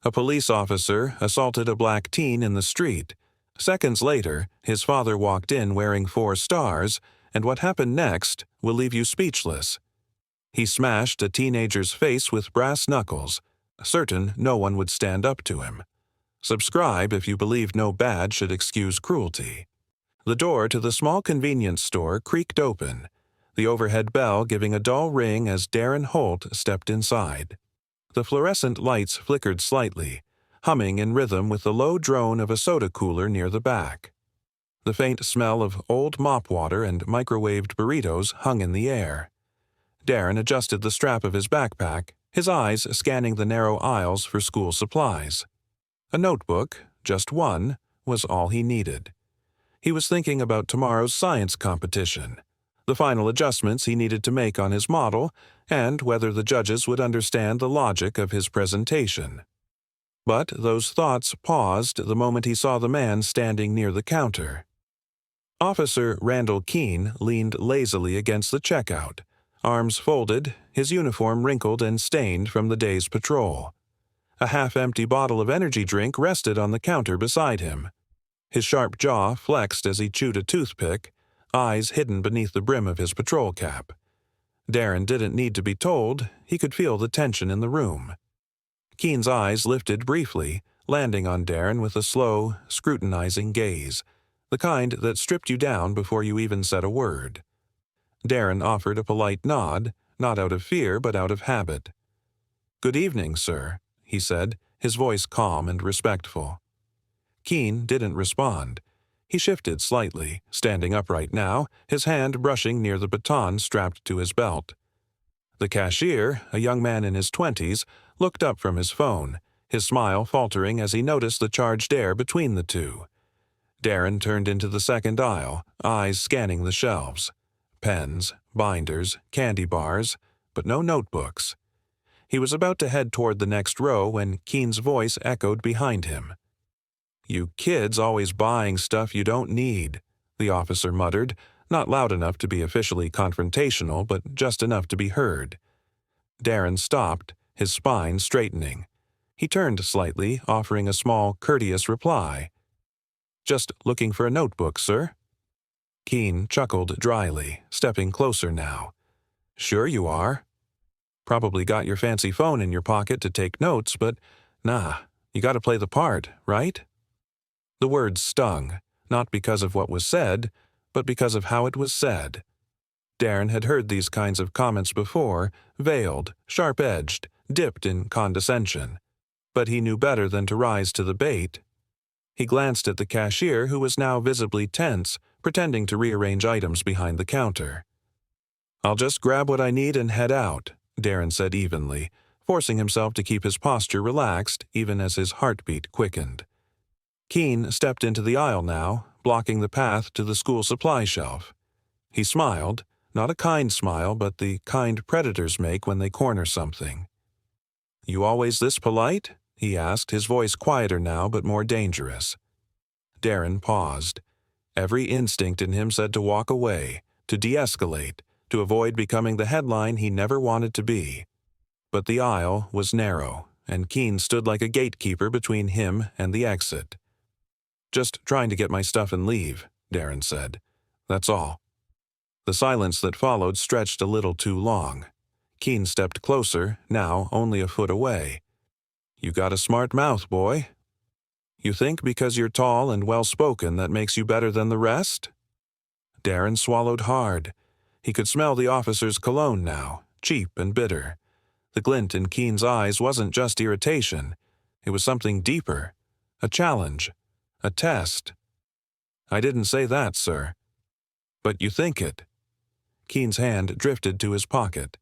A police officer assaulted a black teen in the street. Seconds later, his father walked in wearing 4 stars, and what happened next will leave you speechless. He smashed a teenager's face with brass knuckles, certain no one would stand up to him. Subscribe if you believe no bad should excuse cruelty. The door to the small convenience store creaked open, the overhead bell giving a dull ring as Darren Holt stepped inside. The fluorescent lights flickered slightly, humming in rhythm with the low drone of a soda cooler near the back. The faint smell of old mop water and microwaved burritos hung in the air. Darren adjusted the strap of his backpack, his eyes scanning the narrow aisles for school supplies. A notebook, just one, was all he needed. He was thinking about tomorrow's science competition, the final adjustments he needed to make on his model, and whether the judges would understand the logic of his presentation. But those thoughts paused the moment he saw the man standing near the counter. Officer Randall Keene leaned lazily against the checkout, arms folded, his uniform wrinkled and stained from the day's patrol. A half-empty bottle of energy drink rested on the counter beside him. His sharp jaw flexed as he chewed a toothpick, eyes hidden beneath the brim of his patrol cap. Darren didn't need to be told, he could feel the tension in the room. Keene's eyes lifted briefly, landing on Darren with a slow, scrutinizing gaze, the kind that stripped you down before you even said a word. Darren offered a polite nod, not out of fear but out of habit. "Good evening, sir," he said, his voice calm and respectful. Keene didn't respond. He shifted slightly, standing upright now, his hand brushing near the baton strapped to his belt. The cashier, a young man in his 20s, looked up from his phone, his smile faltering as he noticed the charged air between the two. Darren turned into the second aisle, eyes scanning the shelves. Pens, binders, candy bars, but no notebooks. He was about to head toward the next row when Keene's voice echoed behind him. "You kids always buying stuff you don't need," the officer muttered, not loud enough to be officially confrontational, but just enough to be heard. Darren stopped, his spine straightening. He turned slightly, offering a small, courteous reply. "Just looking for a notebook, sir." Keene chuckled dryly, stepping closer now. "Sure you are. Probably got your fancy phone in your pocket to take notes, but nah, you gotta play the part, right?" The words stung, not because of what was said, but because of how it was said. Darren had heard these kinds of comments before, veiled, sharp-edged, dipped in condescension. But he knew better than to rise to the bait. He glanced at the cashier, who was now visibly tense, pretending to rearrange items behind the counter. "I'll just grab what I need and head out," Darren said evenly, forcing himself to keep his posture relaxed even as his heartbeat quickened. Keene stepped into the aisle now, blocking the path to the school supply shelf. He smiled, not a kind smile, but the kind predators make when they corner something. "You always this polite?" he asked, his voice quieter now but more dangerous. Darren paused. Every instinct in him said to walk away, to de-escalate, to avoid becoming the headline he never wanted to be. But the aisle was narrow, and Keene stood like a gatekeeper between him and the exit. "Just trying to get my stuff and leave," Darren said. "That's all." The silence that followed stretched a little too long. Keene stepped closer, now only a foot away. "You got a smart mouth, boy. You think because you're tall and well-spoken that makes you better than the rest?" Darren swallowed hard. He could smell the officer's cologne now, cheap and bitter. The glint in Keene's eyes wasn't just irritation. It was something deeper. A challenge. A test. "I didn't say that, sir." "But you think it." Keene's hand drifted to his pocket.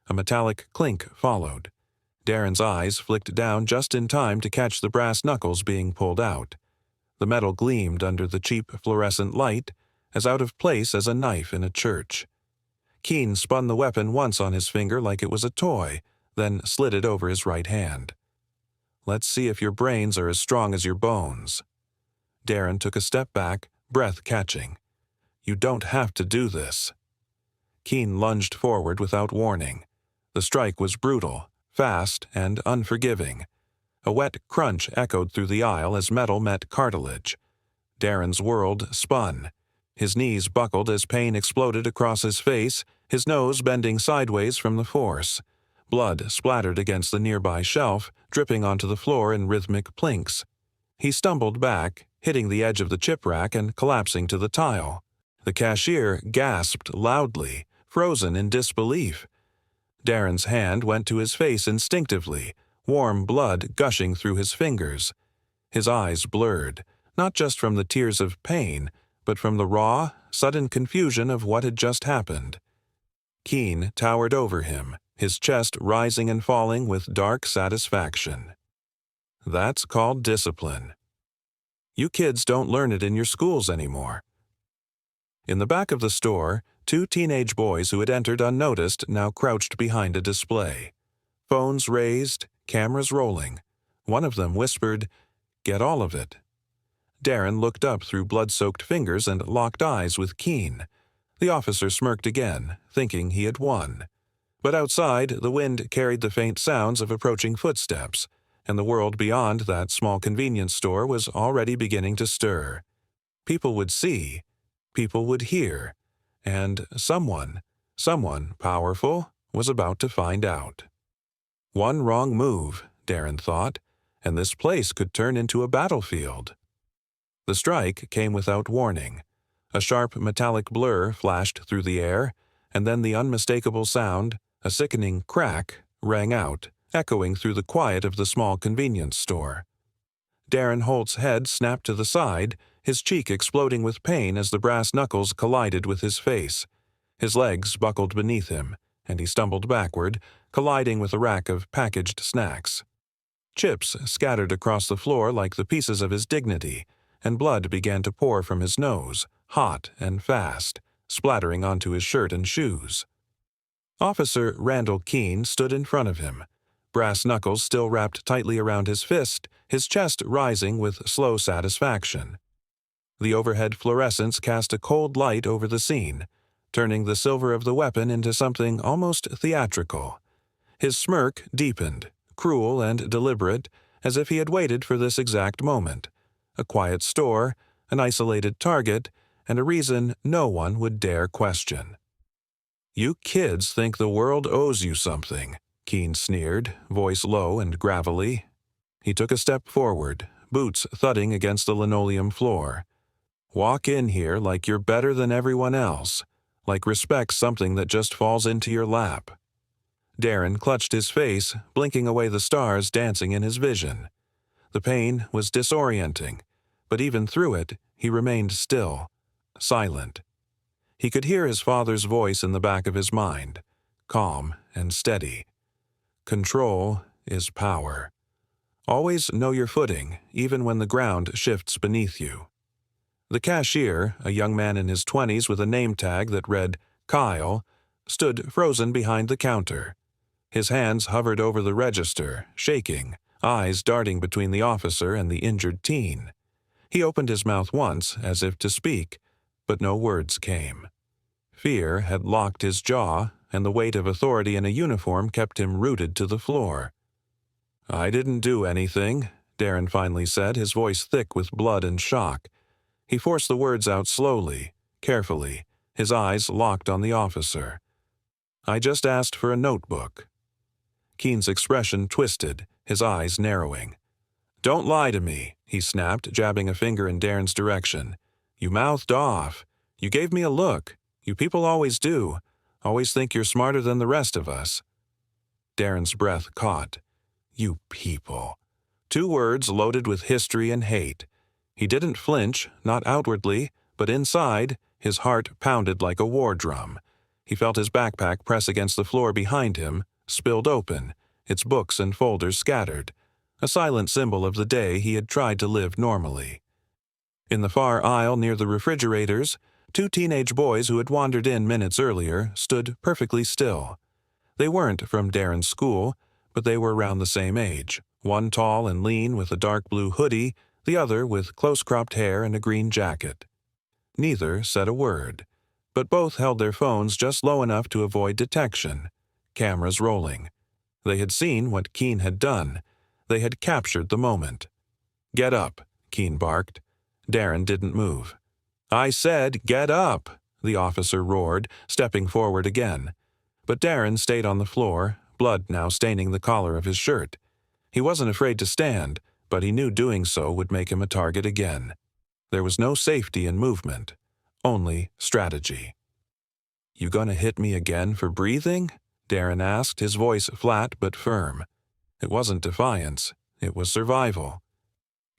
A metallic clink followed. Darren's eyes flicked down just in time to catch the brass knuckles being pulled out. The metal gleamed under the cheap fluorescent light, as out of place as a knife in a church. Keene spun the weapon once on his finger like it was a toy, then slid it over his right hand. "Let's see if your brains are as strong as your bones." Darren took a step back, breath catching. "You don't have to do this." Keene lunged forward without warning. The strike was brutal, fast, and unforgiving. A wet crunch echoed through the aisle as metal met cartilage. Darren's world spun. His knees buckled as pain exploded across his face, his nose bending sideways from the force. Blood splattered against the nearby shelf, dripping onto the floor in rhythmic plinks. He stumbled back, hitting the edge of the chip rack and collapsing to the tile. The cashier gasped loudly, frozen in disbelief. Darren's hand went to his face instinctively, warm blood gushing through his fingers. His eyes blurred, not just from the tears of pain, but from the raw, sudden confusion of what had just happened. Keene towered over him, his chest rising and falling with dark satisfaction. That's called discipline. You kids don't learn it in your schools anymore. In the back of the store, two teenage boys who had entered unnoticed now crouched behind a display. Phones raised, cameras rolling. One of them whispered, "Get all of it." Darren looked up through blood-soaked fingers and locked eyes with Keene. The officer smirked again, thinking he had won. But outside, the wind carried the faint sounds of approaching footsteps, and the world beyond that small convenience store was already beginning to stir. People would see, people would hear, and someone powerful, was about to find out. One wrong move, Darren thought, and this place could turn into a battlefield. The strike came without warning. A sharp metallic blur flashed through the air, and then the unmistakable sound, a sickening crack, rang out, echoing through the quiet of the small convenience store. Darren Holt's head snapped to the side, his cheek exploding with pain as the brass knuckles collided with his face. His legs buckled beneath him, and he stumbled backward, colliding with a rack of packaged snacks. Chips scattered across the floor like the pieces of his dignity, and blood began to pour from his nose, hot and fast, splattering onto his shirt and shoes. Officer Randall Keene stood in front of him, brass knuckles still wrapped tightly around his fist, his chest rising with slow satisfaction. The overhead fluorescence cast a cold light over the scene, turning the silver of the weapon into something almost theatrical. His smirk deepened, cruel and deliberate, as if he had waited for this exact moment. A quiet store, an isolated target, and a reason no one would dare question. "You kids think the world owes you something," Keene sneered, voice low and gravelly. He took a step forward, boots thudding against the linoleum floor. "Walk in here like you're better than everyone else, like respect's something that just falls into your lap." Darren clutched his face, blinking away the stars dancing in his vision. The pain was disorienting, but even through it, he remained still, silent. He could hear his father's voice in the back of his mind, calm and steady. Control is power. Always know your footing, even when the ground shifts beneath you. The cashier, a young man in his 20s with a name tag that read Kyle, stood frozen behind the counter. His hands hovered over the register, shaking, eyes darting between the officer and the injured teen. He opened his mouth once, as if to speak, but no words came. Fear had locked his jaw, and the weight of authority in a uniform kept him rooted to the floor. "I didn't do anything," Darren finally said, his voice thick with blood and shock. He forced the words out slowly, carefully, his eyes locked on the officer. "I just asked for a notebook." Keene's expression twisted, his eyes narrowing. "Don't lie to me," he snapped, jabbing a finger in Darren's direction. "You mouthed off. You gave me a look. You people always do. Always think you're smarter than the rest of us." Darren's breath caught. "You people." 2 words loaded with history and hate. He didn't flinch, not outwardly, but inside, his heart pounded like a war drum. He felt his backpack press against the floor behind him, spilled open, its books and folders scattered, a silent symbol of the day he had tried to live normally. In the far aisle near the refrigerators, 2 teenage boys who had wandered in minutes earlier stood perfectly still. They weren't from Darren's school, but they were around the same age, one tall and lean with a dark blue hoodie, the other with close-cropped hair and a green jacket. Neither said a word, but both held their phones just low enough to avoid detection, cameras rolling. They had seen what Keene had done. They had captured the moment. "Get up," Keene barked. Darren didn't move. "I said, get up," the officer roared, stepping forward again. But Darren stayed on the floor, blood now staining the collar of his shirt. He wasn't afraid to stand, but he knew doing so would make him a target again. There was no safety in movement, only strategy. "You gonna hit me again for breathing?" Darren asked, his voice flat but firm. It wasn't defiance, it was survival.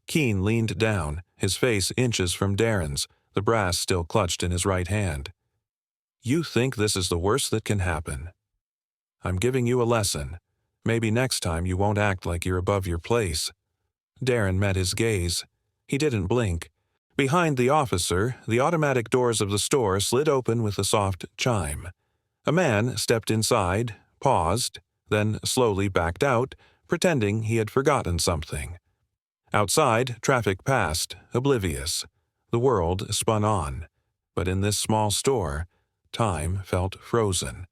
Keene leaned down, his face inches from Darren's, the brass still clutched in his right hand. "You think this is the worst that can happen? I'm giving you a lesson. Maybe next time you won't act like you're above your place." Darren met his gaze. He didn't blink. Behind the officer, the automatic doors of the store slid open with a soft chime. A man stepped inside, paused, then slowly backed out, pretending he had forgotten something. Outside, traffic passed, oblivious. The world spun on. But in this small store, time felt frozen.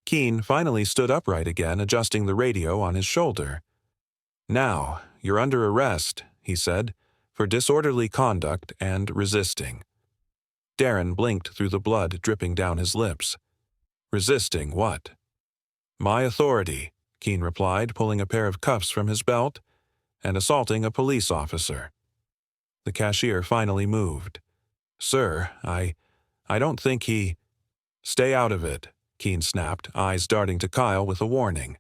Keene finally stood upright again, adjusting the radio on his shoulder. "Now, you're under arrest," he said, "for disorderly conduct and resisting." Darren blinked through the blood dripping down his lips. "Resisting what?" "My authority," Keene replied, pulling a pair of cuffs from his belt, "and assaulting a police officer." The cashier finally moved. "Sir, I don't think he—" "Stay out of it," Keene snapped, eyes darting to Kyle with a warning.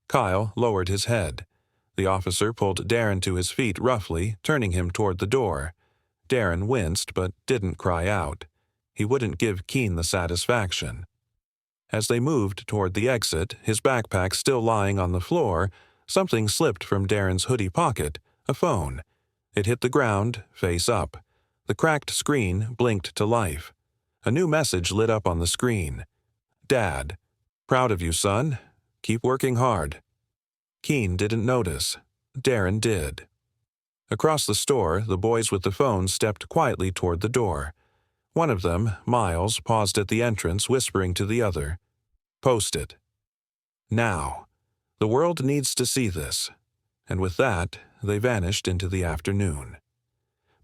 Kyle lowered his head. The officer pulled Darren to his feet roughly, turning him toward the door. Darren winced but didn't cry out. He wouldn't give Keene the satisfaction. As they moved toward the exit, his backpack still lying on the floor, something slipped from Darren's hoodie pocket, a phone. It hit the ground, face up. The cracked screen blinked to life. A new message lit up on the screen. "Dad, proud of you, son. Keep working hard." Keene didn't notice. Darren did. Across the store, the boys with the phones stepped quietly toward the door. One of them, Miles, paused at the entrance, whispering to the other, "Post it. Now. The world needs to see this." And with that, they vanished into the afternoon.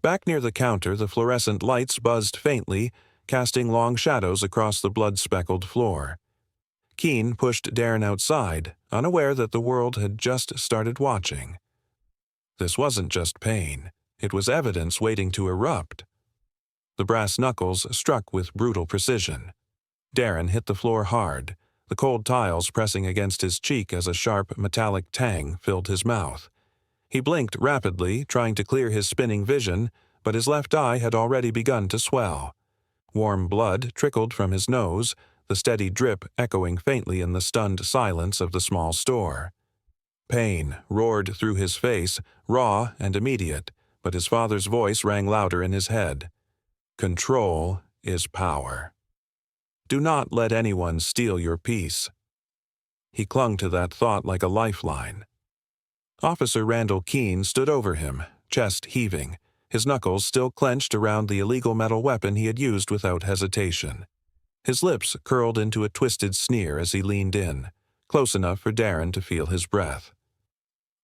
Back near the counter, the fluorescent lights buzzed faintly, casting long shadows across the blood-speckled floor. Keene pushed Darren outside, unaware that the world had just started watching. This wasn't just pain. It was evidence waiting to erupt. The brass knuckles struck with brutal precision. Darren hit the floor hard, the cold tiles pressing against his cheek as a sharp, metallic tang filled his mouth. He blinked rapidly, trying to clear his spinning vision, but his left eye had already begun to swell. Warm blood trickled from his nose, the steady drip echoing faintly in the stunned silence of the small store. Pain roared through his face, raw and immediate, but his father's voice rang louder in his head. "Control is power. Do not let anyone steal your peace." He clung to that thought like a lifeline. Officer Randall Keene stood over him, chest heaving, his knuckles still clenched around the illegal metal weapon he had used without hesitation. His lips curled into a twisted sneer as he leaned in, close enough for Darren to feel his breath.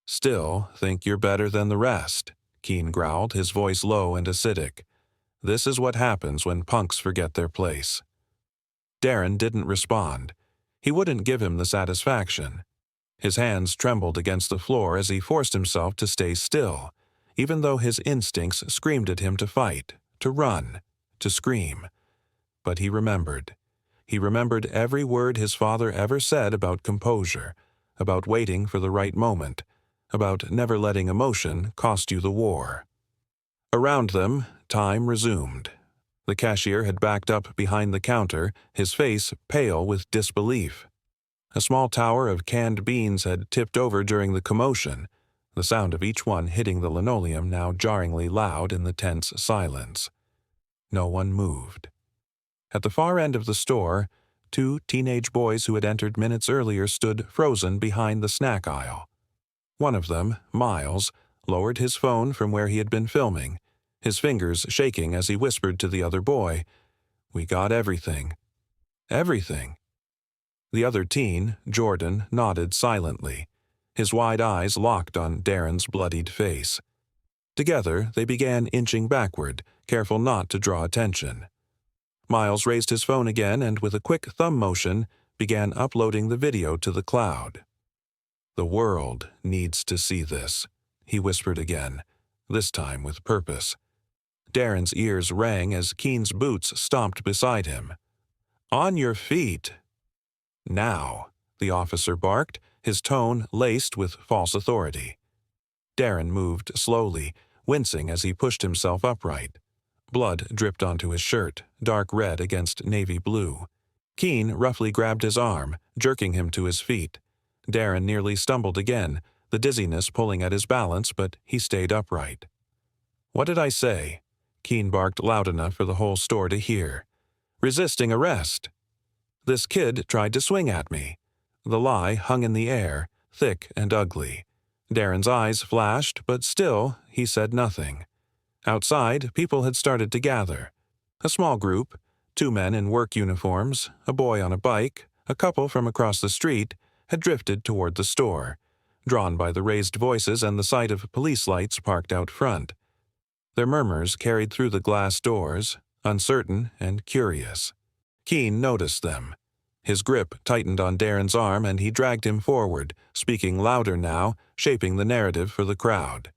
"Still think you're better than the rest," Keene growled, his voice low and acidic. "This is what happens when punks forget their place." Darren didn't respond. He wouldn't give him the satisfaction. His hands trembled against the floor as he forced himself to stay still, even though his instincts screamed at him to fight, to run, to scream. But he remembered. He remembered every word his father ever said about composure, about waiting for the right moment, about never letting emotion cost you the war. Around them, time resumed. The cashier had backed up behind the counter, his face pale with disbelief. A small tower of canned beans had tipped over during the commotion, the sound of each one hitting the linoleum now jarringly loud in the tense silence. No one moved. At the far end of the store, two teenage boys who had entered minutes earlier stood frozen behind the snack aisle. One of them, Miles, lowered his phone from where he had been filming, his fingers shaking as he whispered to the other boy, "We got everything." "Everything?" The other teen, Jordan, nodded silently. his wide eyes locked on Darren's bloodied face. Together, they began inching backward, careful not to draw attention. Miles raised his phone again and, with a quick thumb motion, began uploading the video to the cloud. "The world needs to see this," he whispered again, this time with purpose. Darren's ears rang as Keen's boots stomped beside him. "On your feet!" "Now," the officer barked, his tone laced with false authority. Darren moved slowly, wincing as he pushed himself upright. Blood dripped onto his shirt, dark red against navy blue. Keen roughly grabbed his arm, jerking him to his feet. Darren nearly stumbled again, the dizziness pulling at his balance, but he stayed upright. "What did I say?" Keen barked loud enough for the whole store to hear. "Resisting arrest." "This kid tried to swing at me." The lie hung in the air, thick and ugly. Darren's eyes flashed, but still he said nothing. Outside, people had started to gather. A small group, 2 men in work uniforms, a boy on a bike, a couple from across the street, had drifted toward the store, drawn by the raised voices and the sight of police lights parked out front. Their murmurs carried through the glass doors, uncertain and curious. Keen noticed them. His grip tightened on Darren's arm and he dragged him forward, speaking louder now, shaping the narrative for the crowd.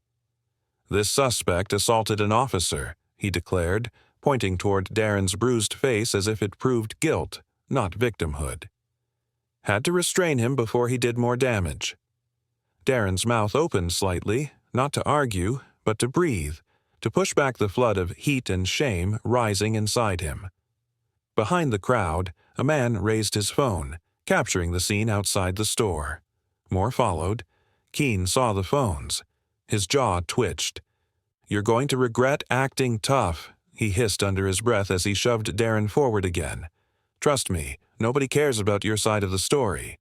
"This suspect assaulted an officer," he declared, pointing toward Darren's bruised face as if it proved guilt, not victimhood. "Had to restrain him before he did more damage." Darren's mouth opened slightly, not to argue, but to breathe, to push back the flood of heat and shame rising inside him. Behind the crowd, a man raised his phone, capturing the scene outside the store. More followed. Keen saw the phones. His jaw twitched. "You're going to regret acting tough," he hissed under his breath as he shoved Darren forward again. "Trust me, nobody cares about your side of the story."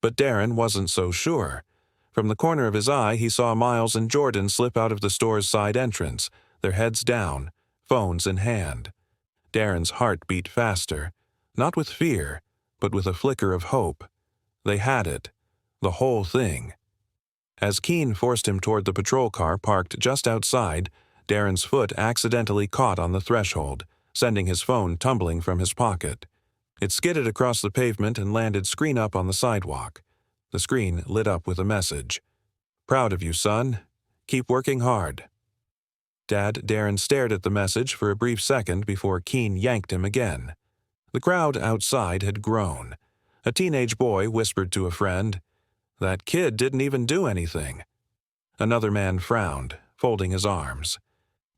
But Darren wasn't so sure. From the corner of his eye, he saw Miles and Jordan slip out of the store's side entrance, their heads down, phones in hand. Darren's heart beat faster, not with fear, but with a flicker of hope. They had it. The whole thing. As Keen forced him toward the patrol car parked just outside, Darren's foot accidentally caught on the threshold, sending his phone tumbling from his pocket. It skidded across the pavement and landed screen up on the sidewalk. The screen lit up with a message. "Proud of you, son. Keep working hard." Dad, Darren stared at the message for a brief second before Keen yanked him again. The crowd outside had grown. A teenage boy whispered to a friend, "That kid didn't even do anything." Another man frowned, folding his arms.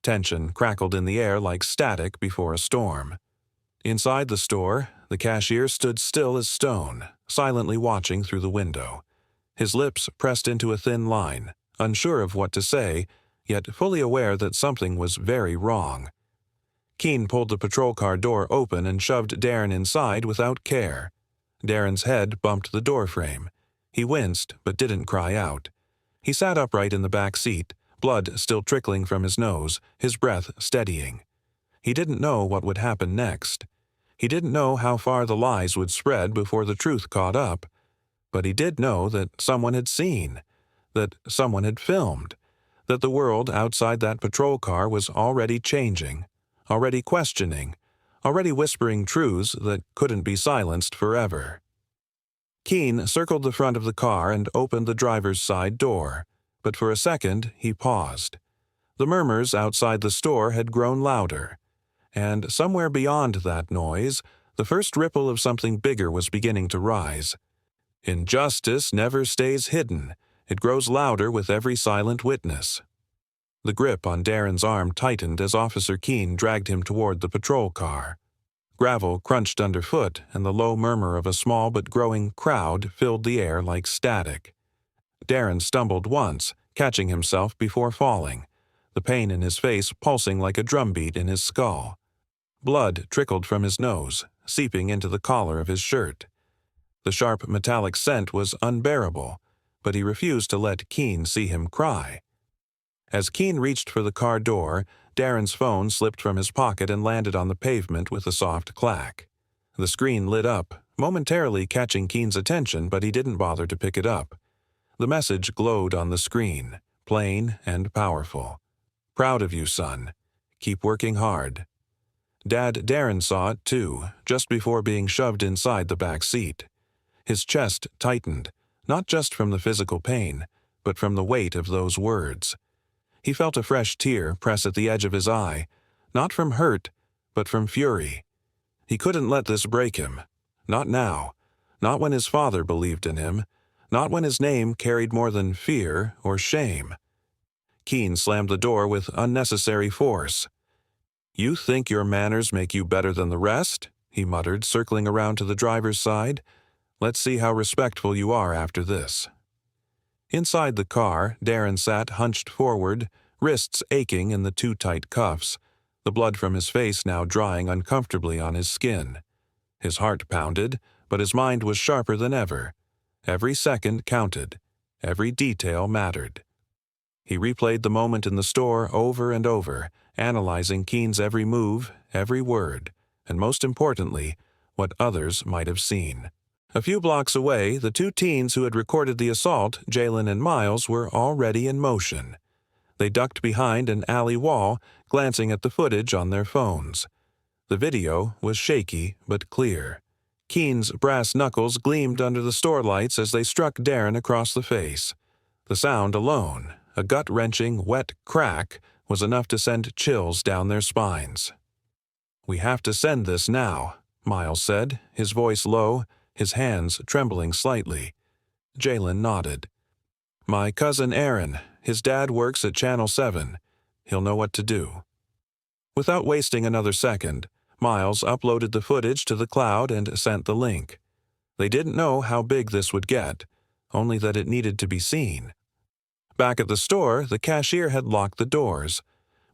Tension crackled in the air like static before a storm. Inside the store, the cashier stood still as stone, silently watching through the window. His lips pressed into a thin line, unsure of what to say, yet fully aware that something was very wrong. Keen pulled the patrol car door open and shoved Darren inside without care. Darren's head bumped the doorframe. He winced, but didn't cry out. He sat upright in the back seat, blood still trickling from his nose, his breath steadying. He didn't know what would happen next. He didn't know how far the lies would spread before the truth caught up. But he did know that someone had seen, that someone had filmed, that the world outside that patrol car was already changing, already questioning, already whispering truths that couldn't be silenced forever. Keen circled the front of the car and opened the driver's side door, but for a second he paused. The murmurs outside the store had grown louder, and somewhere beyond that noise, the first ripple of something bigger was beginning to rise. Injustice never stays hidden. It grows louder with every silent witness. The grip on Darren's arm tightened as Officer Keen dragged him toward the patrol car. Gravel crunched underfoot, and the low murmur of a small but growing crowd filled the air like static. Darren stumbled once, catching himself before falling, the pain in his face pulsing like a drumbeat in his skull. Blood trickled from his nose, seeping into the collar of his shirt. The sharp metallic scent was unbearable, but he refused to let Keen see him cry. As Keen reached for the car door, Darren's phone slipped from his pocket and landed on the pavement with a soft clack. The screen lit up, momentarily catching Keen's attention, but he didn't bother to pick it up. The message glowed on the screen, plain and powerful. "Proud of you, son. Keep working hard." Dad Darren saw it too, just before being shoved inside the back seat. His chest tightened, not just from the physical pain, but from the weight of those words. He felt a fresh tear press at the edge of his eye, not from hurt, but from fury. He couldn't let this break him. Not now. Not when his father believed in him. Not when his name carried more than fear or shame. Keene slammed the door with unnecessary force. "You think your manners make you better than the rest?" he muttered, circling around to the driver's side. "Let's see how respectful you are after this." Inside the car, Darren sat hunched forward, wrists aching in the too tight cuffs, the blood from his face now drying uncomfortably on his skin. His heart pounded, but his mind was sharper than ever. Every second counted. Every detail mattered. He replayed the moment in the store over and over, analyzing Keene's every move, every word, and most importantly, what others might have seen. A few blocks away, the two teens who had recorded the assault, Jalen and Miles, were already in motion. They ducked behind an alley wall, glancing at the footage on their phones. The video was shaky but clear. Keene's brass knuckles gleamed under the store lights as they struck Darren across the face. The sound alone, a gut-wrenching, wet crack, was enough to send chills down their spines. "We have to send this now," Miles said, his voice low, his hands trembling slightly. Jalen nodded. "My cousin Aaron, his dad works at Channel 7. He'll know what to do." Without wasting another second, Miles uploaded the footage to the cloud and sent the link. They didn't know how big this would get, only that it needed to be seen. Back at the store, the cashier had locked the doors.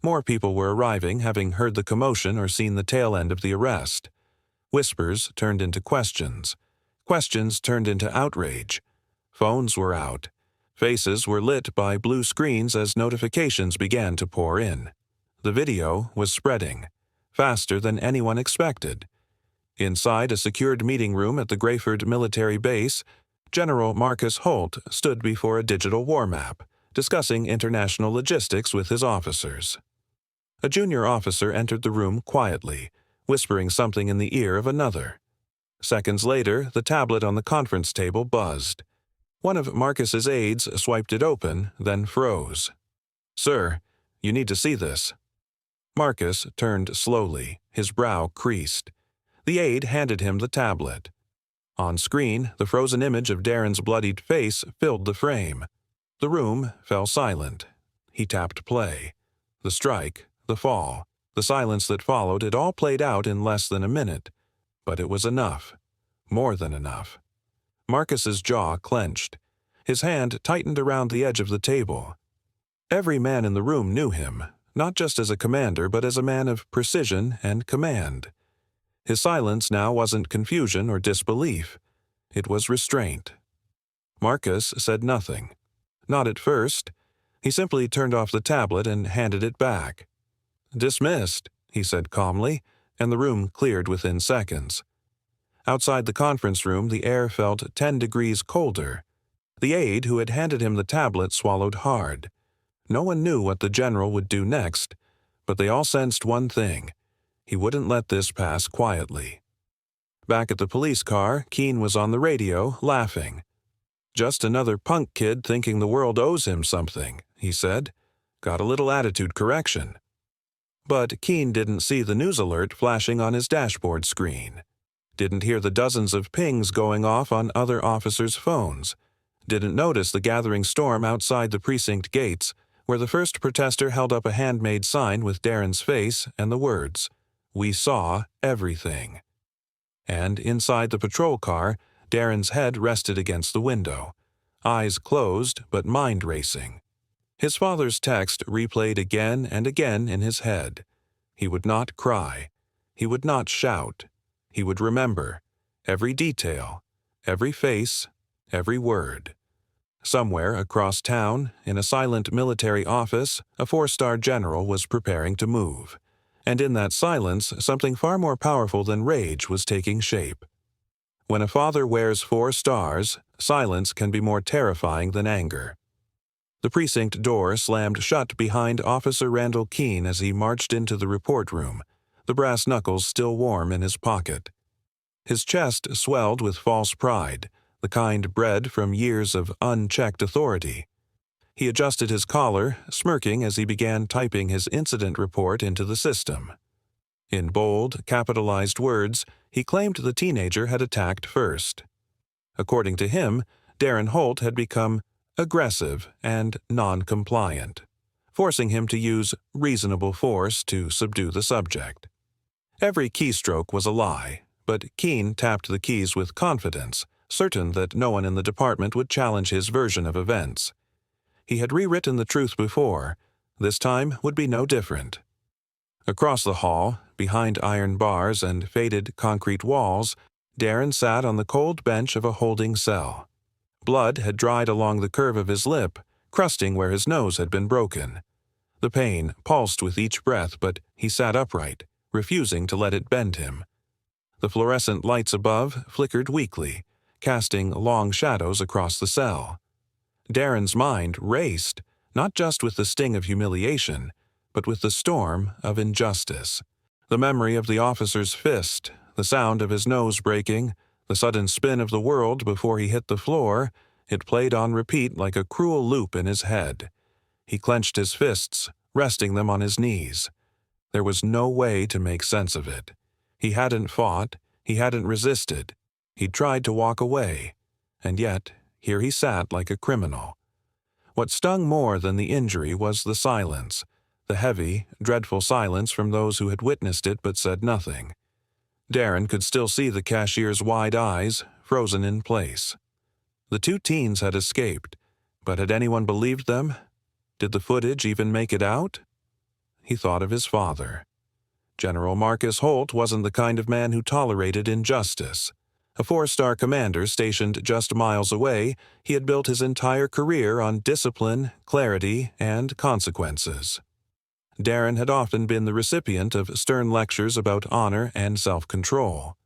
More people were arriving, having heard the commotion or seen the tail end of the arrest. Whispers turned into questions. Questions turned into outrage. Phones were out. Faces were lit by blue screens as notifications began to pour in. The video was spreading, faster than anyone expected. Inside a secured meeting room at the Grayford military base, General Marcus Holt stood before a digital war map, discussing international logistics with his officers. A junior officer entered the room quietly, whispering something in the ear of another. Seconds later, the tablet on the conference table buzzed. One of Marcus's aides swiped it open, then froze. "Sir, you need to see this." Marcus turned slowly, his brow creased. The aide handed him the tablet. On screen, the frozen image of Darren's bloodied face filled the frame. The room fell silent. He tapped play. The strike, the fall, the silence that followed, it all played out in less than a minute. But it was enough. More than enough. Marcus's jaw clenched. His hand tightened around the edge of the table. Every man in the room knew him, not just as a commander, but as a man of precision and command. His silence now wasn't confusion or disbelief. It was restraint. Marcus said nothing. Not at first. He simply turned off the tablet and handed it back. "Dismissed," he said calmly, and the room cleared within seconds. Outside the conference room, the air felt 10 degrees colder. The aide who had handed him the tablet swallowed hard. No one knew what the general would do next, but they all sensed one thing. He wouldn't let this pass quietly. Back at the police car, Keene was on the radio, laughing. "Just another punk kid thinking the world owes him something," he said. "Got a little attitude correction." But Keene didn't see the news alert flashing on his dashboard screen. Didn't hear the dozens of pings going off on other officers' phones. Didn't notice the gathering storm outside the precinct gates, where the first protester held up a handmade sign with Darren's face and the words, "We saw everything." And inside the patrol car, Darren's head rested against the window, eyes closed but mind racing. His father's text replayed again and again in his head. He would not cry. He would not shout. He would remember every detail, every face, every word. Somewhere across town, in a silent military office, a 4-star general was preparing to move. And in that silence, something far more powerful than rage was taking shape. When a father wears 4 stars, silence can be more terrifying than anger. The precinct door slammed shut behind Officer Randall Keene as he marched into the report room, the brass knuckles still warm in his pocket. His chest swelled with false pride, the kind bred from years of unchecked authority. He adjusted his collar, smirking as he began typing his incident report into the system. In bold, capitalized words, he claimed the teenager had attacked first. According to him, Darren Holt had become aggressive and non-compliant, forcing him to use reasonable force to subdue the subject. Every keystroke was a lie, but Keene tapped the keys with confidence, certain that no one in the department would challenge his version of events. He had rewritten the truth before. This time would be no different. Across the hall, behind iron bars and faded concrete walls, Darren sat on the cold bench of a holding cell. Blood had dried along the curve of his lip, crusting where his nose had been broken. The pain pulsed with each breath, but he sat upright, refusing to let it bend him. The fluorescent lights above flickered weakly, casting long shadows across the cell. Darren's mind raced, not just with the sting of humiliation, but with the storm of injustice. The memory of the officer's fist, the sound of his nose breaking, the sudden spin of the world before he hit the floor, it played on repeat like a cruel loop in his head. He clenched his fists, resting them on his knees. There was no way to make sense of it. He hadn't fought, he hadn't resisted. He'd tried to walk away, and yet here he sat like a criminal. What stung more than the injury was the silence, the heavy, dreadful silence from those who had witnessed it but said nothing. Darren could still see the cashier's wide eyes, frozen in place. The two teens had escaped, but had anyone believed them? Did the footage even make it out? He thought of his father. General Marcus Holt wasn't the kind of man who tolerated injustice. A 4-star commander stationed just miles away, he had built his entire career on discipline, clarity, and consequences. Darren had often been the recipient of stern lectures about honor and self-control.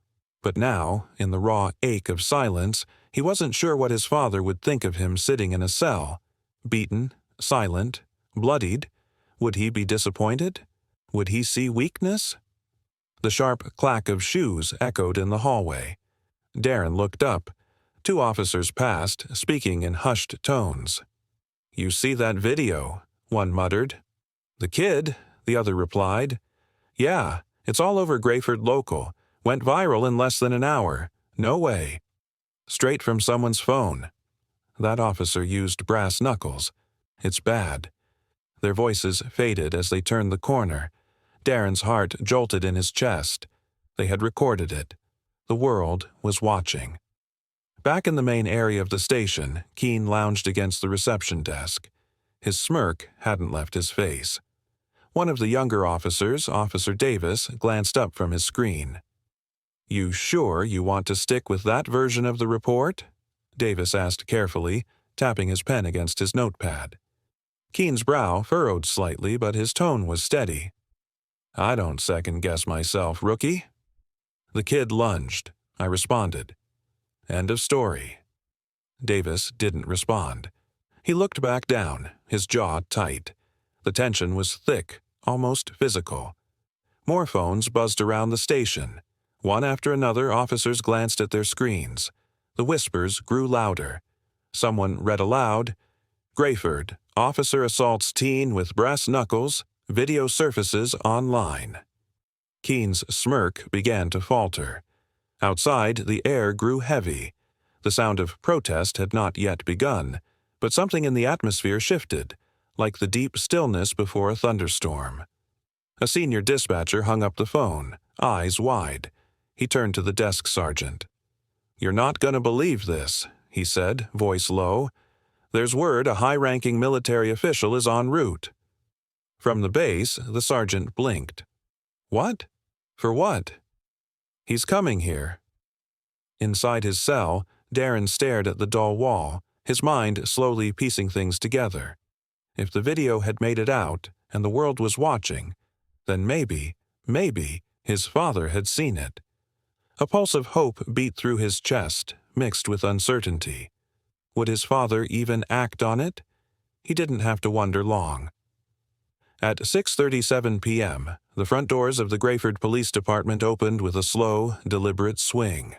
But now, in the raw ache of silence, he wasn't sure what his father would think of him sitting in a cell. Beaten, silent, bloodied. Would he be disappointed? Would he see weakness? The sharp clack of shoes echoed in the hallway. Darren looked up. 2 officers passed, speaking in hushed tones. "You see that video?" one muttered. "The kid," the other replied. "Yeah, it's all over Grayford Local. Went viral in less than an hour. No way. Straight from someone's phone." That officer used brass knuckles. "It's bad." Their voices faded as they turned the corner. Darren's heart jolted in his chest. They had recorded it. The world was watching. Back in the main area of the station, Keene lounged against the reception desk. His smirk hadn't left his face. One of the younger officers, Officer Davis, glanced up from his screen. "You sure you want to stick with that version of the report?" Davis asked carefully, tapping his pen against his notepad. Keene's brow furrowed slightly, but his tone was steady. "I don't second-guess myself, rookie." The kid lunged. I responded. End of story. Davis didn't respond. He looked back down, his jaw tight. The tension was thick, almost physical. More phones buzzed around the station. One after another, officers glanced at their screens. The whispers grew louder. Someone read aloud, "Grayford, officer assaults teen with brass knuckles. Video surfaces online." Keene's smirk began to falter. Outside, the air grew heavy. The sound of protest had not yet begun, but something in the atmosphere shifted, like the deep stillness before a thunderstorm. A senior dispatcher hung up the phone, eyes wide. He turned to the desk sergeant. "You're not going to believe this," he said, voice low. "There's word a high-ranking military official is en route." From the base, the sergeant blinked. "What? For what?" "He's coming here." Inside his cell, Darren stared at the dull wall, his mind slowly piecing things together. If the video had made it out, and the world was watching, then maybe, his father had seen it. A pulse of hope beat through his chest, mixed with uncertainty. Would his father even act on it? He didn't have to wonder long. At 6:37 p.m., the front doors of the Grayford Police Department opened with a slow, deliberate swing.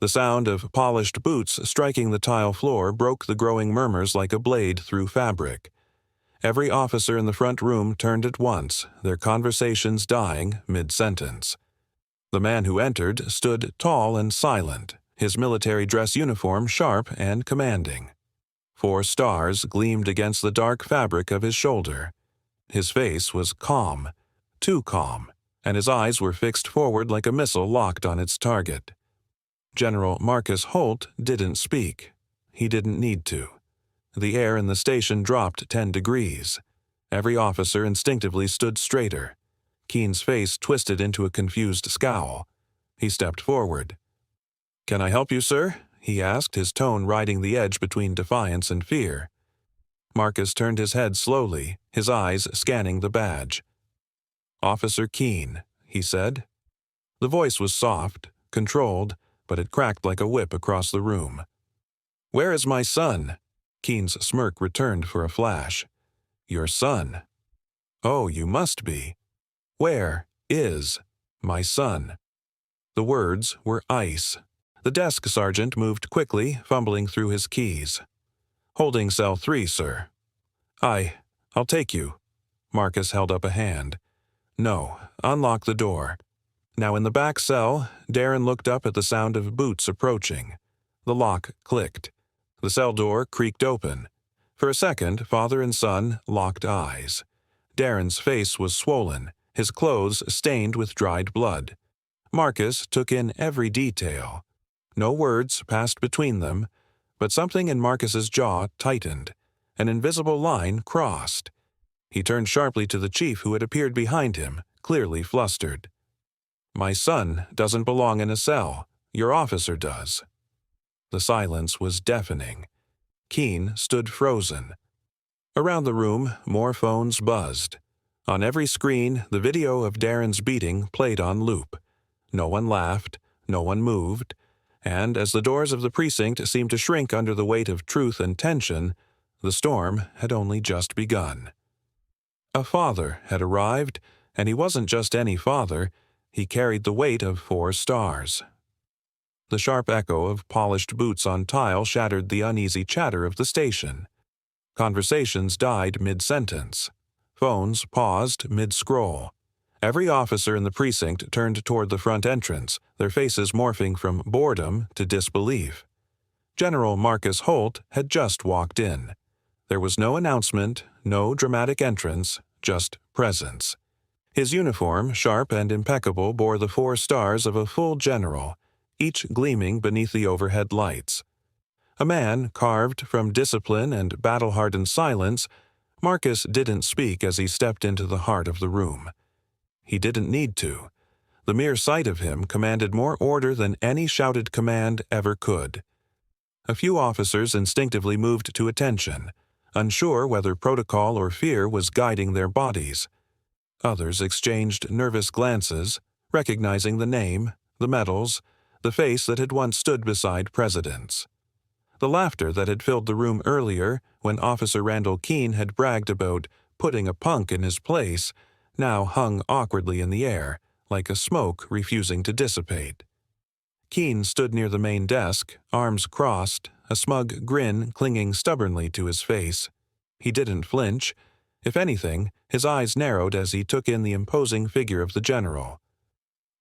The sound of polished boots striking the tile floor broke the growing murmurs like a blade through fabric. Every officer in the front room turned at once, their conversations dying mid-sentence. The man who entered stood tall and silent, his military dress uniform sharp and commanding. 4 stars gleamed against the dark fabric of his shoulder. His face was calm, too calm, and his eyes were fixed forward like a missile locked on its target. General Marcus Holt didn't speak. He didn't need to. The air in the station dropped 10 degrees. Every officer instinctively stood straighter. Keene's face twisted into a confused scowl. He stepped forward. "Can I help you, sir?" he asked, his tone riding the edge between defiance and fear. Marcus turned his head slowly, his eyes scanning the badge. "Officer Keene," he said. The voice was soft, controlled, but it cracked like a whip across the room. "Where is my son?" Keene's smirk returned for a flash. "Your son? Oh, you must be. Where is my son?" The words were ice. The desk sergeant moved quickly, fumbling through his keys. "Holding cell 3, sir." I'll take you." Marcus held up a hand. "No, unlock the door." Now in the back cell, Darren looked up at the sound of boots approaching. The lock clicked. The cell door creaked open. For a second, father and son locked eyes. Darren's face was swollen, his clothes stained with dried blood. Marcus took in every detail. No words passed between them, but something in Marcus's jaw tightened. An invisible line crossed. He turned sharply to the chief who had appeared behind him, clearly flustered. "My son doesn't belong in a cell. Your officer does." The silence was deafening. Keene stood frozen. Around the room, more phones buzzed. On every screen, the video of Darren's beating played on loop. No one laughed, no one moved, and as the doors of the precinct seemed to shrink under the weight of truth and tension, the storm had only just begun. A father had arrived, and he wasn't just any father, he carried the weight of 4 stars. The sharp echo of polished boots on tile shattered the uneasy chatter of the station. Conversations died mid-sentence. Phones paused mid-scroll. Every officer in the precinct turned toward the front entrance, their faces morphing from boredom to disbelief. General Marcus Holt had just walked in. There was no announcement, no dramatic entrance, just presence. His uniform, sharp and impeccable, bore the 4 stars of a full general, each gleaming beneath the overhead lights. A man carved from discipline and battle-hardened silence, Marcus didn't speak as he stepped into the heart of the room. He didn't need to. The mere sight of him commanded more order than any shouted command ever could. A few officers instinctively moved to attention, unsure whether protocol or fear was guiding their bodies. Others exchanged nervous glances, recognizing the name, the medals, the face that had once stood beside presidents. The laughter that had filled the room earlier, when Officer Randall Keene had bragged about putting a punk in his place, now hung awkwardly in the air, like a smoke refusing to dissipate. Keene stood near the main desk, arms crossed, a smug grin clinging stubbornly to his face. He didn't flinch. If anything, his eyes narrowed as he took in the imposing figure of the general.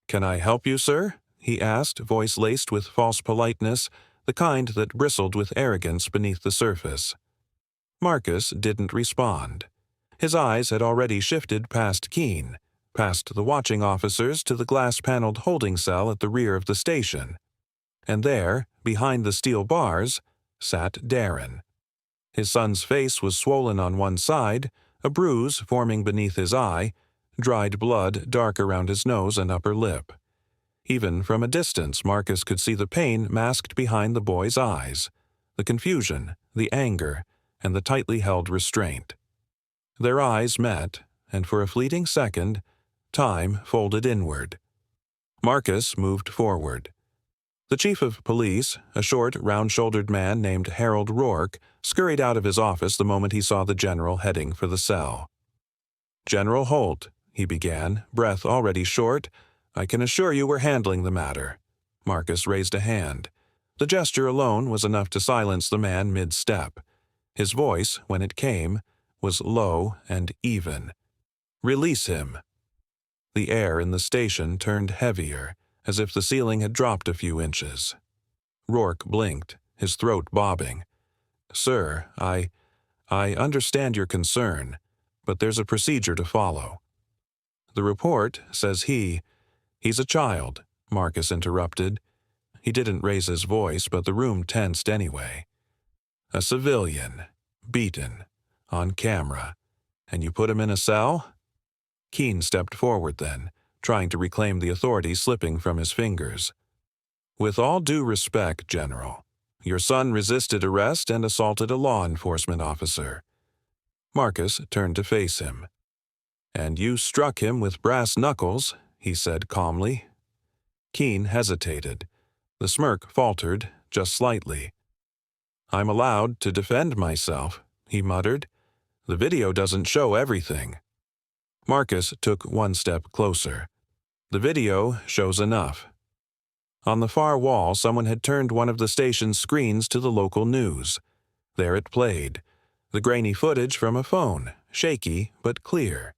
"Can I help you, sir?" he asked, voice laced with false politeness, the kind that bristled with arrogance beneath the surface. Marcus didn't respond. His eyes had already shifted past Keene, past the watching officers to the glass-paneled holding cell at the rear of the station. And there, behind the steel bars, sat Darren. His son's face was swollen on one side, a bruise forming beneath his eye, dried blood dark around his nose and upper lip. Even from a distance, Marcus could see the pain masked behind the boy's eyes, the confusion, the anger, and the tightly held restraint. Their eyes met, and for a fleeting second, time folded inward. Marcus moved forward. The chief of police, a short, round-shouldered man named Harold Rourke, scurried out of his office the moment he saw the general heading for the cell. "General Holt," he began, breath already short, "I can assure you we're handling the matter." Marcus raised a hand. The gesture alone was enough to silence the man mid-step. His voice, when it came, was low and even. "Release him." The air in the station turned heavier, as if the ceiling had dropped a few inches. Rourke blinked, his throat bobbing. "Sir, I understand your concern, but there's a procedure to follow." "The report says he's a child," Marcus interrupted. He didn't raise his voice, but the room tensed anyway. "A civilian, beaten, on camera, and you put him in a cell?" Keene stepped forward then, trying to reclaim the authority slipping from his fingers. "With all due respect, General, your son resisted arrest and assaulted a law enforcement officer." Marcus turned to face him. "And you struck him with brass knuckles," he said calmly. Keene hesitated. The smirk faltered, just slightly. "I'm allowed to defend myself," he muttered. "The video doesn't show everything." Marcus took one step closer. "The video shows enough." On the far wall, someone had turned one of the station's screens to the local news. There it played, the grainy footage from a phone, shaky but clear.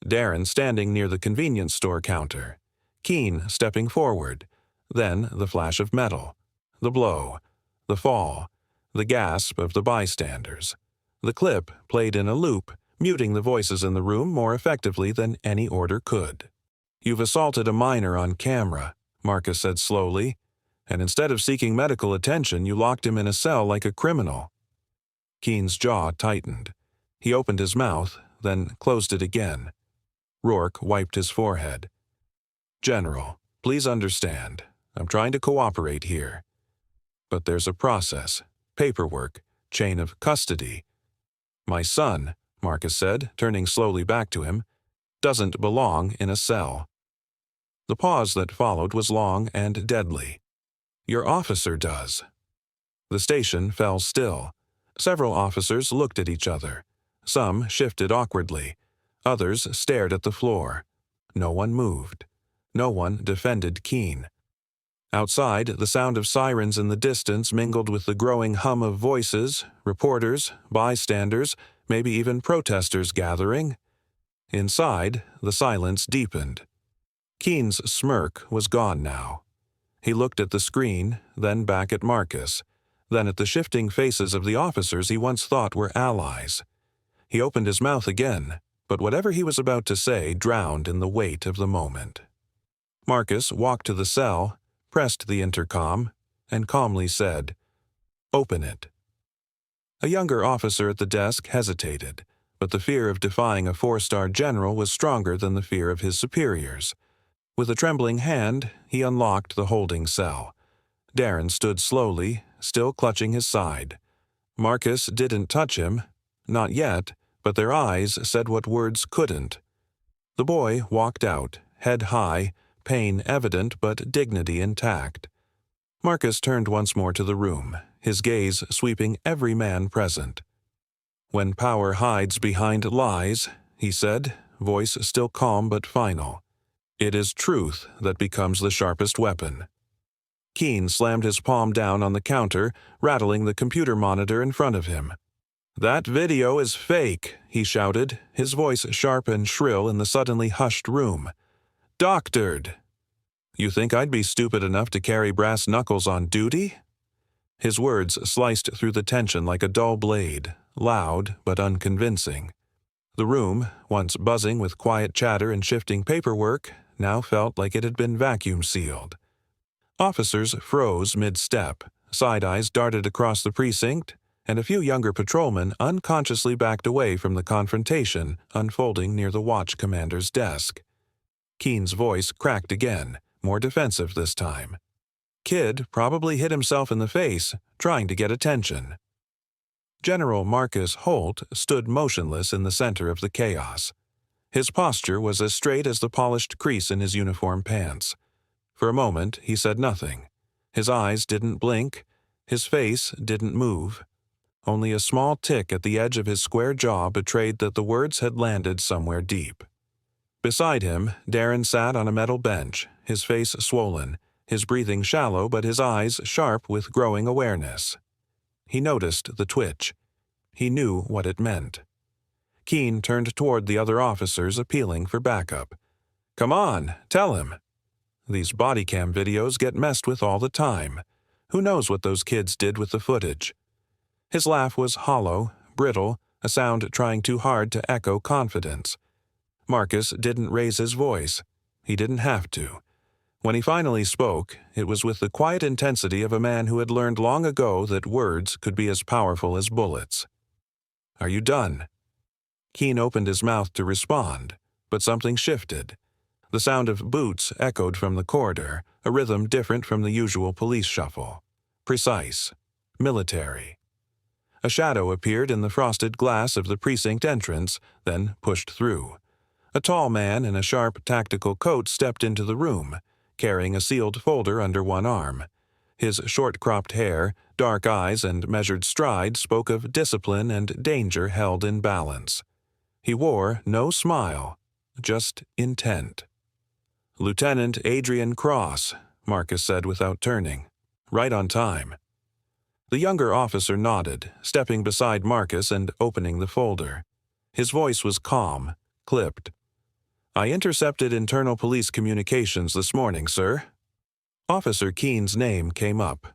Darren standing near the convenience store counter. Keene stepping forward. Then the flash of metal. The blow. The fall. The gasp of the bystanders. The clip played in a loop, muting the voices in the room more effectively than any order could. "You've assaulted a minor on camera," Marcus said slowly, "and instead of seeking medical attention, you locked him in a cell like a criminal." Keene's jaw tightened. He opened his mouth, then closed it again. Rourke wiped his forehead. "General, please understand. I'm trying to cooperate here. But there's a process, paperwork, chain of custody. My son," Marcus said, turning slowly back to him, "doesn't belong in a cell." The pause that followed was long and deadly. "Your officer does." The station fell still. Several officers looked at each other. Some shifted awkwardly. Others stared at the floor. No one moved. No one defended Keene. Outside, the sound of sirens in the distance mingled with the growing hum of voices, reporters, bystanders, maybe even protesters gathering. Inside, the silence deepened. Keene's smirk was gone now. He looked at the screen, then back at Marcus, then at the shifting faces of the officers he once thought were allies. He opened his mouth again, but whatever he was about to say drowned in the weight of the moment. Marcus walked to the cell, pressed the intercom, and calmly said, "Open it." A younger officer at the desk hesitated, but the fear of defying a four-star general was stronger than the fear of his superiors. With a trembling hand, he unlocked the holding cell. Darren stood slowly, still clutching his side. Marcus didn't touch him, not yet, but their eyes said what words couldn't. The boy walked out, head high, pain evident but dignity intact. Marcus turned once more to the room, his gaze sweeping every man present. "When power hides behind lies," he said, voice still calm but final, "it is truth that becomes the sharpest weapon." Keene slammed his palm down on the counter, rattling the computer monitor in front of him. "That video is fake," he shouted, his voice sharp and shrill in the suddenly hushed room. "Doctored. You think I'd be stupid enough to carry brass knuckles on duty?" His words sliced through the tension like a dull blade, loud but unconvincing. The room, once buzzing with quiet chatter and shifting paperwork, now felt like it had been vacuum-sealed. Officers froze mid-step, side-eyes darted across the precinct, and a few younger patrolmen unconsciously backed away from the confrontation unfolding near the watch commander's desk. Keene's voice cracked again, more defensive this time. Kid probably hit himself in the face, trying to get attention. General Marcus Holt stood motionless in the center of the chaos. His posture was as straight as the polished crease in his uniform pants. For a moment, he said nothing. His eyes didn't blink. His face didn't move. Only a small tick at the edge of his square jaw betrayed that the words had landed somewhere deep. Beside him, Darren sat on a metal bench, his face swollen, his breathing shallow but his eyes sharp with growing awareness. He noticed the twitch. He knew what it meant. Keene turned toward the other officers, appealing for backup. "Come on, tell him. These body cam videos get messed with all the time. Who knows what those kids did with the footage?" His laugh was hollow, brittle, a sound trying too hard to echo confidence. Marcus didn't raise his voice. He didn't have to. When he finally spoke, it was with the quiet intensity of a man who had learned long ago that words could be as powerful as bullets. "Are you done?" Keene opened his mouth to respond, but something shifted. The sound of boots echoed from the corridor, a rhythm different from the usual police shuffle. Precise. Military. A shadow appeared in the frosted glass of the precinct entrance, then pushed through. A tall man in a sharp tactical coat stepped into the room, carrying a sealed folder under one arm. His short-cropped hair, dark eyes, and measured stride spoke of discipline and danger held in balance. He wore no smile, just intent. "Lieutenant Adrian Cross," Marcus said without turning. "Right on time." The younger officer nodded, stepping beside Marcus and opening the folder. His voice was calm, clipped. "I intercepted internal police communications this morning, sir." Officer Keene's name came up.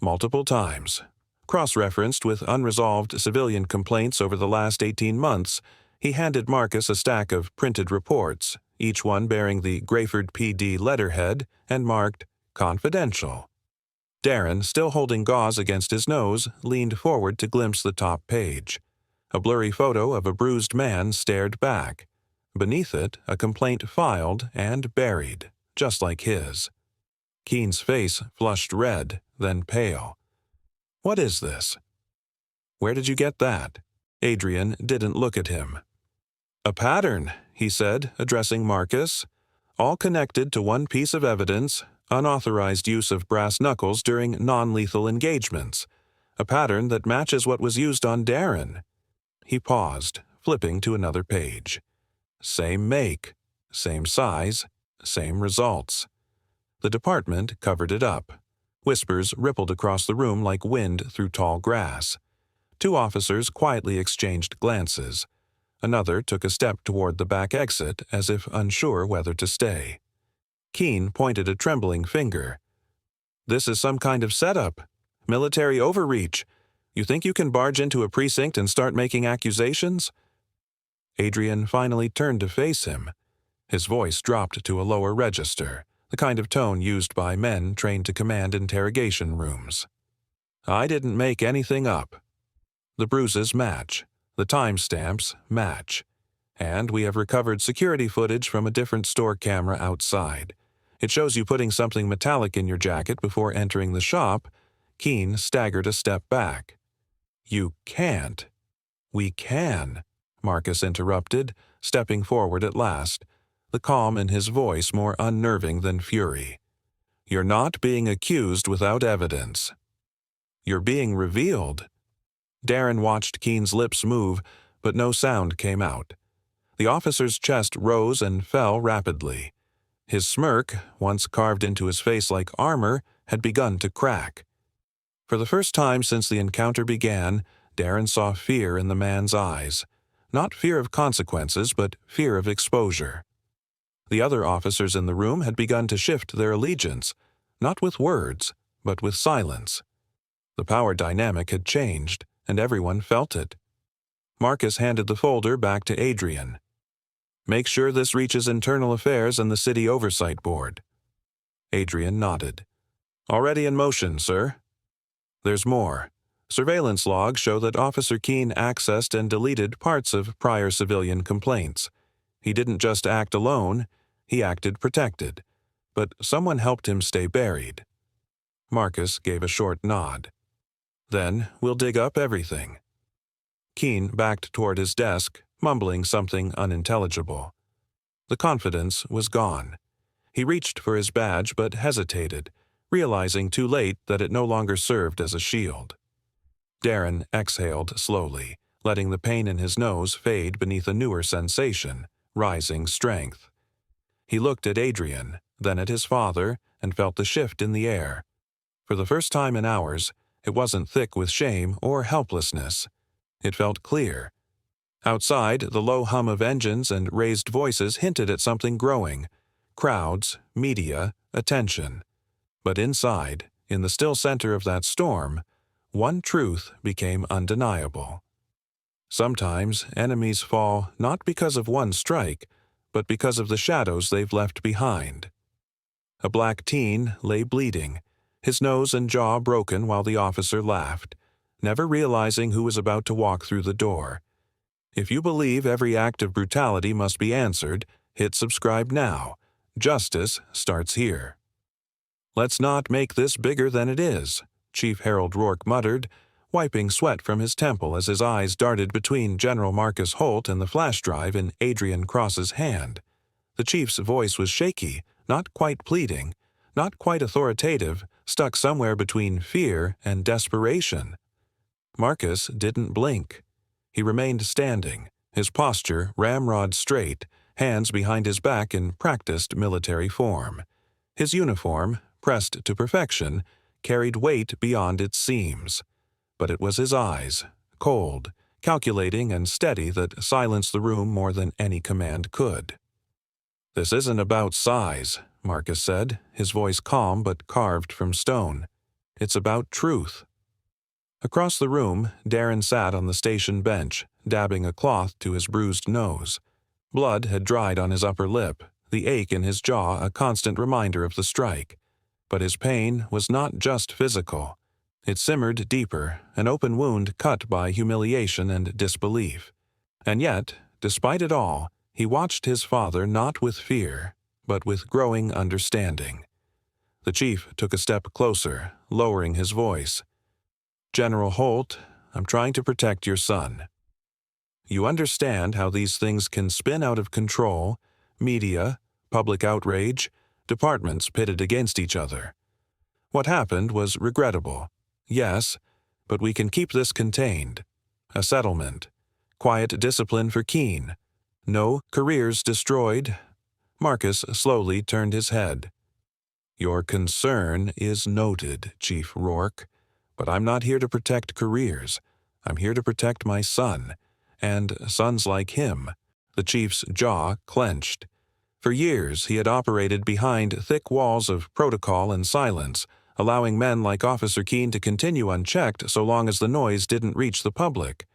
Multiple times. Cross-referenced with unresolved civilian complaints over the last 18 months, he handed Marcus a stack of printed reports, each one bearing the Grayford PD letterhead and marked "Confidential." Darren, still holding gauze against his nose, leaned forward to glimpse the top page. A blurry photo of a bruised man stared back. Beneath it, a complaint filed and buried, just like his. Keene's face flushed red, then pale. "What is this?" "Where did you get that?" Adrian didn't look at him. "A pattern," he said, addressing Marcus. "All connected to one piece of evidence, unauthorized use of brass knuckles during non-lethal engagements. A pattern that matches what was used on Darren." He paused, flipping to another page. Same make, same size, same results. The department covered it up. Whispers rippled across the room like wind through tall grass. Two officers quietly exchanged glances. Another took a step toward the back exit as if unsure whether to stay. Keene pointed a trembling finger. "This is some kind of setup. Military overreach. You think you can barge into a precinct and start making accusations?" Adrian finally turned to face him. His voice dropped to a lower register, the kind of tone used by men trained to command interrogation rooms. "I didn't make anything up. The bruises match. The timestamps match. And we have recovered security footage from a different store camera outside. It shows you putting something metallic in your jacket before entering the shop." Keene staggered a step back. "You can't." "We can," Marcus interrupted, stepping forward at last, the calm in his voice more unnerving than fury. "You're not being accused without evidence. You're being revealed." Darren watched Keene's lips move, but no sound came out. The officer's chest rose and fell rapidly. His smirk, once carved into his face like armor, had begun to crack. For the first time since the encounter began, Darren saw fear in the man's eyes. Not fear of consequences, but fear of exposure. The other officers in the room had begun to shift their allegiance, not with words, but with silence. The power dynamic had changed, and everyone felt it. Marcus handed the folder back to Adrian. "Make sure this reaches Internal Affairs and the City Oversight Board." Adrian nodded. "Already in motion, sir." "There's more. Surveillance logs show that Officer Keene accessed and deleted parts of prior civilian complaints. He didn't just act alone, he acted protected. But someone helped him stay buried." Marcus gave a short nod. "Then we'll dig up everything." Keene backed toward his desk, mumbling something unintelligible. The confidence was gone. He reached for his badge but hesitated. realizing too late that it no longer served as a shield. Darren exhaled slowly, letting the pain in his nose fade beneath a newer sensation, rising strength. He looked at Adrian, then at his father, and felt the shift in the air. For the first time in hours, it wasn't thick with shame or helplessness. It felt clear. Outside, the low hum of engines and raised voices hinted at something growing: crowds, media, attention. But inside, in the still center of that storm, one truth became undeniable. Sometimes enemies fall not because of one strike, but because of the shadows they've left behind. A black teen lay bleeding, his nose and jaw broken while the officer laughed, never realizing who was about to walk through the door. If you believe every act of brutality must be answered, hit subscribe now. Justice starts here. "Let's not make this bigger than it is," Chief Harold Rourke muttered, wiping sweat from his temple as his eyes darted between General Marcus Holt and the flash drive in Adrian Cross's hand. The chief's voice was shaky, not quite pleading, not quite authoritative, stuck somewhere between fear and desperation. Marcus didn't blink. He remained standing, his posture ramrod straight, hands behind his back in practiced military form. His uniform, pressed to perfection, carried weight beyond its seams. But it was his eyes, cold, calculating and steady, that silenced the room more than any command could. "This isn't about size," Marcus said, his voice calm but carved from stone. "It's about truth." Across the room, Darren sat on the station bench, dabbing a cloth to his bruised nose. Blood had dried on his upper lip, the ache in his jaw a constant reminder of the strike. But his pain was not just physical. It simmered deeper, an open wound cut by humiliation and disbelief. And yet, despite it all, he watched his father not with fear, but with growing understanding. The chief took a step closer, lowering his voice. "General Holt, I'm trying to protect your son. You understand how these things can spin out of control: media, public outrage, departments pitted against each other. What happened was regrettable, yes, but we can keep this contained. A settlement. Quiet discipline for Keene. No careers destroyed." Marcus slowly turned his head. "Your concern is noted, Chief Rourke, but I'm not here to protect careers. I'm here to protect my son, and sons like him." The chief's jaw clenched. For years he had operated behind thick walls of protocol and silence, allowing men like Officer Keene to continue unchecked so long as the noise didn't reach the public.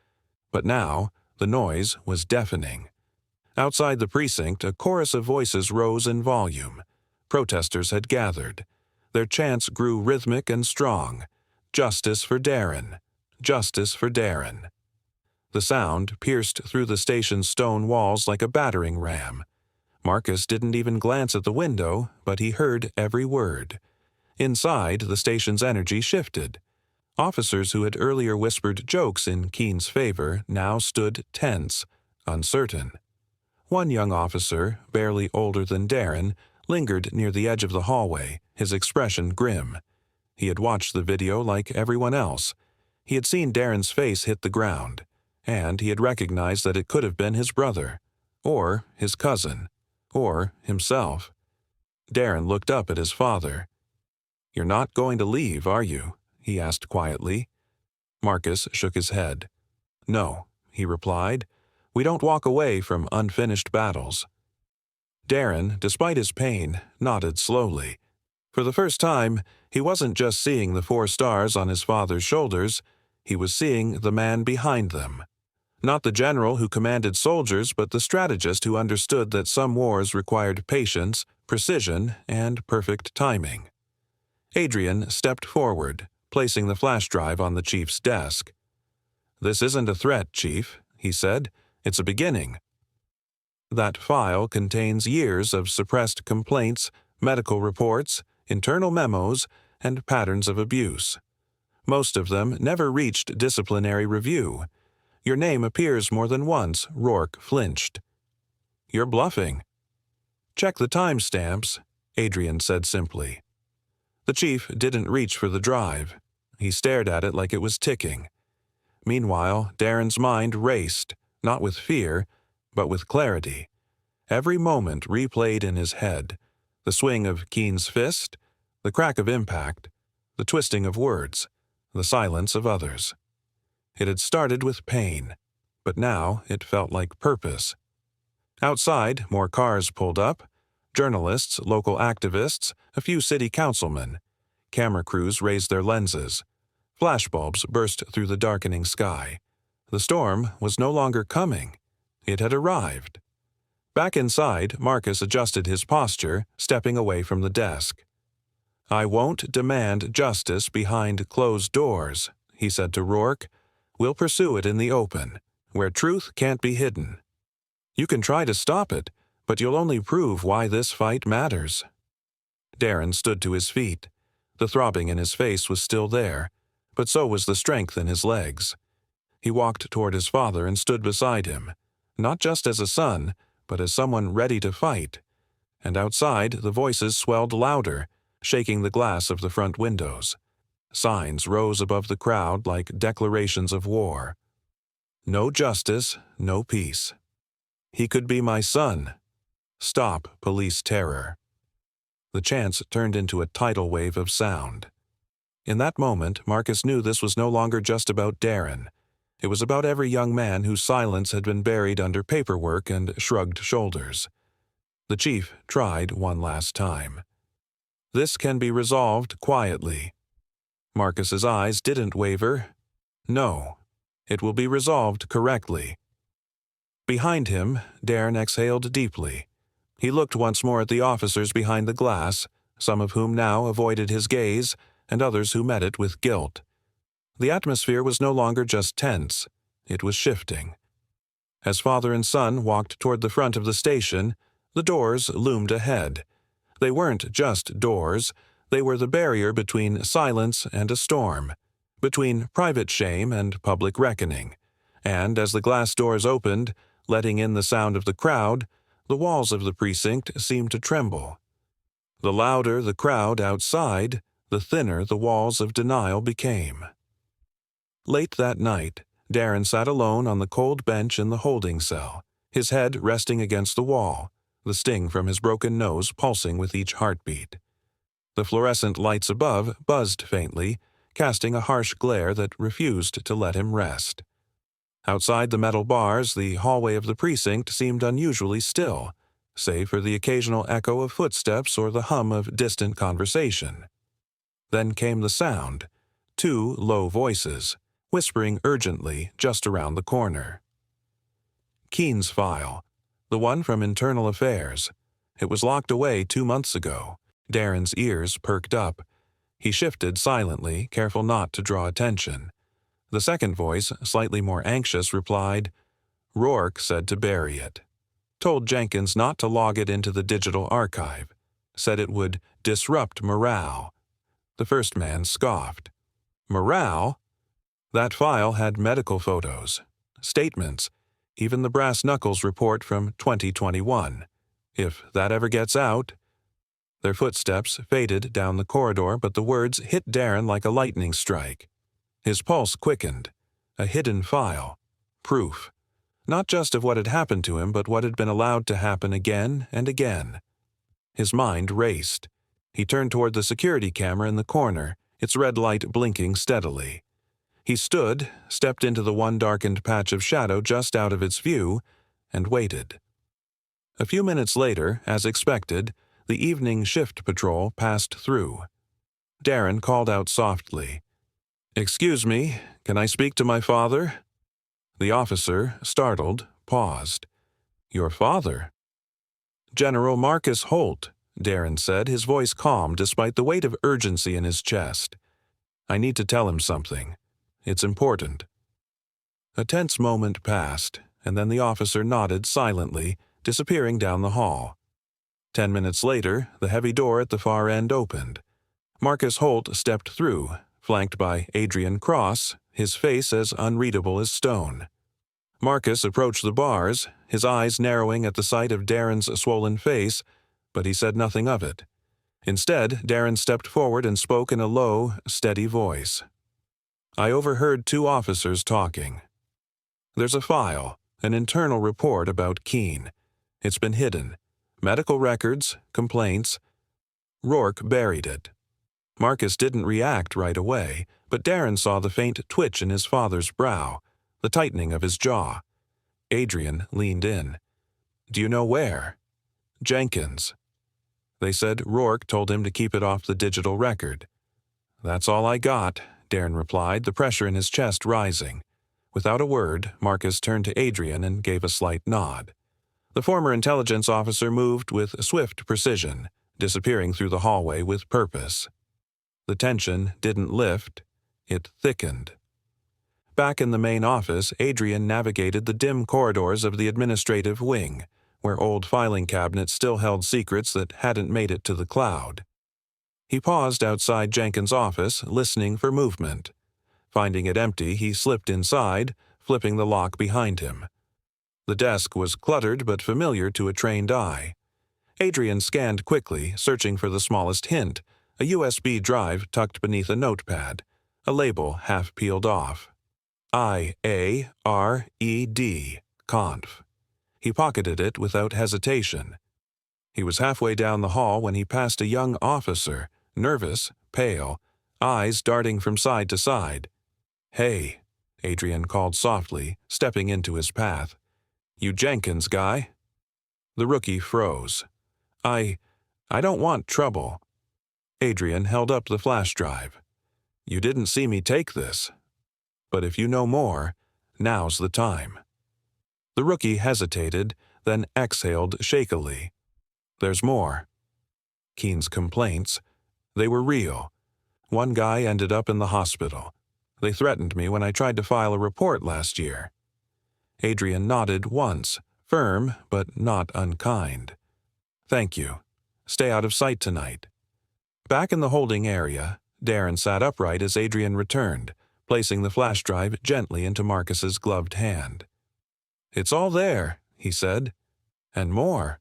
But now, the noise was deafening. Outside the precinct, a chorus of voices rose in volume. Protesters had gathered. Their chants grew rhythmic and strong. "Justice for Darren! Justice for Darren!" The sound pierced through the station's stone walls like a battering ram. Marcus didn't even glance at the window, but he heard every word. Inside, the station's energy shifted. Officers who had earlier whispered jokes in Keene's favor now stood tense, uncertain. One young officer, barely older than Darren, lingered near the edge of the hallway, his expression grim. He had watched the video like everyone else. He had seen Darren's face hit the ground, and he had recognized that it could have been his brother, or his cousin, or himself. Darren looked up at his father. "You're not going to leave, are you?" he asked quietly. Marcus shook his head. "No," he replied. "We don't walk away from unfinished battles." Darren, despite his pain, nodded slowly. For the first time, he wasn't just seeing the 4 stars on his father's shoulders, he was seeing the man behind them. Not the general who commanded soldiers, but the strategist who understood that some wars required patience, precision, and perfect timing. Adrian stepped forward, placing the flash drive on the chief's desk. "This isn't a threat, Chief," he said. "It's a beginning." That file contains years of suppressed complaints, medical reports, internal memos, and patterns of abuse. Most of them never reached disciplinary review. Your name appears more than once, Rourke flinched. "You're bluffing." "Check the timestamps," Adrian said simply. The chief didn't reach for the drive. He stared at it like it was ticking. Meanwhile, Darren's mind raced, not with fear, but with clarity. Every moment replayed in his head. The swing of Keen's fist, the crack of impact, the twisting of words, the silence of others. It had started with pain, but now it felt like purpose. Outside, more cars pulled up. Journalists, local activists, a few city councilmen. Camera crews raised their lenses. Flashbulbs burst through the darkening sky. The storm was no longer coming. It had arrived. Back inside, Marcus adjusted his posture, stepping away from the desk. "I won't demand justice behind closed doors," he said to Rourke. "We'll pursue it in the open, where truth can't be hidden. You can try to stop it, but you'll only prove why this fight matters." Darren stood to his feet. The throbbing in his face was still there, but so was the strength in his legs. He walked toward his father and stood beside him, not just as a son, but as someone ready to fight. And outside, the voices swelled louder, shaking the glass of the front windows. Signs rose above the crowd like declarations of war. "No justice, no peace. He could be my son. Stop police terror." The chants turned into a tidal wave of sound. In that moment, Marcus knew this was no longer just about Darren. It was about every young man whose silence had been buried under paperwork and shrugged shoulders. The chief tried one last time. "This can be resolved quietly." Marcus's eyes didn't waver. "No, it will be resolved correctly." Behind him, Darren exhaled deeply. He looked once more at the officers behind the glass, some of whom now avoided his gaze, and others who met it with guilt. The atmosphere was no longer just tense. It was shifting. As father and son walked toward the front of the station, the doors loomed ahead. They weren't just doors. They were the barrier between silence and a storm, between private shame and public reckoning. And as the glass doors opened, letting in the sound of the crowd, the walls of the precinct seemed to tremble. The louder the crowd outside, the thinner the walls of denial became. Late that night, Darren sat alone on the cold bench in the holding cell, his head resting against the wall, the sting from his broken nose pulsing with each heartbeat. The fluorescent lights above buzzed faintly, casting a harsh glare that refused to let him rest. Outside the metal bars, the hallway of the precinct seemed unusually still, save for the occasional echo of footsteps or the hum of distant conversation. Then came the sound, two low voices, whispering urgently just around the corner. Keen's file, the one from Internal Affairs. It was locked away 2 months ago. Darren's ears perked up. He shifted silently, careful not to draw attention. The second voice, slightly more anxious, replied, "Rourke said to bury it. Told Jenkins not to log it into the digital archive. Said it would disrupt morale." The first man scoffed. "Morale?" That file had medical photos, statements, even the brass knuckles report from 2021. If that ever gets out... Their footsteps faded down the corridor, but the words hit Darren like a lightning strike. His pulse quickened. A hidden file. Proof. Not just of what had happened to him, but what had been allowed to happen again and again. His mind raced. He turned toward the security camera in the corner, its red light blinking steadily. He stood, stepped into the one darkened patch of shadow just out of its view, and waited. A few minutes later, as expected, the evening shift patrol passed through. Darren called out softly, "Excuse me, can I speak to my father?" The officer, startled, paused. "Your father?" "General Marcus Holt," Darren said, his voice calm despite the weight of urgency in his chest. "I need to tell him something. It's important." A tense moment passed, and then the officer nodded silently, disappearing down the hall. 10 minutes later, the heavy door at the far end opened. Marcus Holt stepped through, flanked by Adrian Cross, his face as unreadable as stone. Marcus approached the bars, his eyes narrowing at the sight of Darren's swollen face, but he said nothing of it. Instead, Darren stepped forward and spoke in a low, steady voice. I overheard two officers talking. There's a file, an internal report about Keene. It's been hidden. Medical records, complaints. Rourke buried it. Marcus didn't react right away, but Darren saw the faint twitch in his father's brow, the tightening of his jaw. Adrian leaned in. Do you know where? Jenkins. They said Rourke told him to keep it off the digital record. That's all I got, Darren replied, the pressure in his chest rising. Without a word, Marcus turned to Adrian and gave a slight nod. The former intelligence officer moved with swift precision, disappearing through the hallway with purpose. The tension didn't lift, it thickened. Back in the main office, Adrian navigated the dim corridors of the administrative wing, where old filing cabinets still held secrets that hadn't made it to the cloud. He paused outside Jenkins' office, listening for movement. Finding it empty, he slipped inside, flipping the lock behind him. The desk was cluttered but familiar to a trained eye. Adrian scanned quickly, searching for the smallest hint, a USB drive tucked beneath a notepad, a label half peeled off. IARED, Conf. He pocketed it without hesitation. He was halfway down the hall when he passed a young officer, nervous, pale, eyes darting from side to side. Hey, Adrian called softly, stepping into his path. You Jenkins guy? The rookie froze. I don't want trouble. Adrian held up the flash drive. You didn't see me take this. But if you know more, now's the time. The rookie hesitated, then exhaled shakily. There's more. Keene's complaints. They were real. One guy ended up in the hospital. They threatened me when I tried to file a report last year. Adrian nodded once, firm but not unkind. Thank you. Stay out of sight tonight. Back in the holding area, Darren sat upright as Adrian returned, placing the flash drive gently into Marcus's gloved hand. It's all there, he said. And more.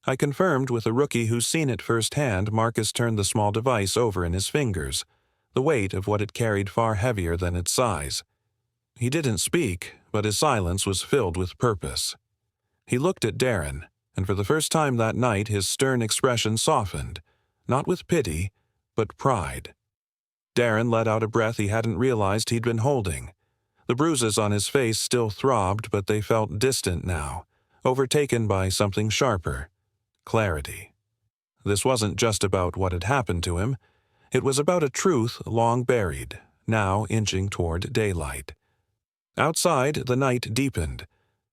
I confirmed with a rookie who's seen it firsthand. Marcus turned the small device over in his fingers, the weight of what it carried far heavier than its size. He didn't speak, but his silence was filled with purpose. He looked at Darren, and for the first time that night his stern expression softened, not with pity, but pride. Darren let out a breath he hadn't realized he'd been holding. The bruises on his face still throbbed, but they felt distant now, overtaken by something sharper. Clarity. This wasn't just about what had happened to him. It was about a truth long buried, now inching toward daylight. Outside, the night deepened,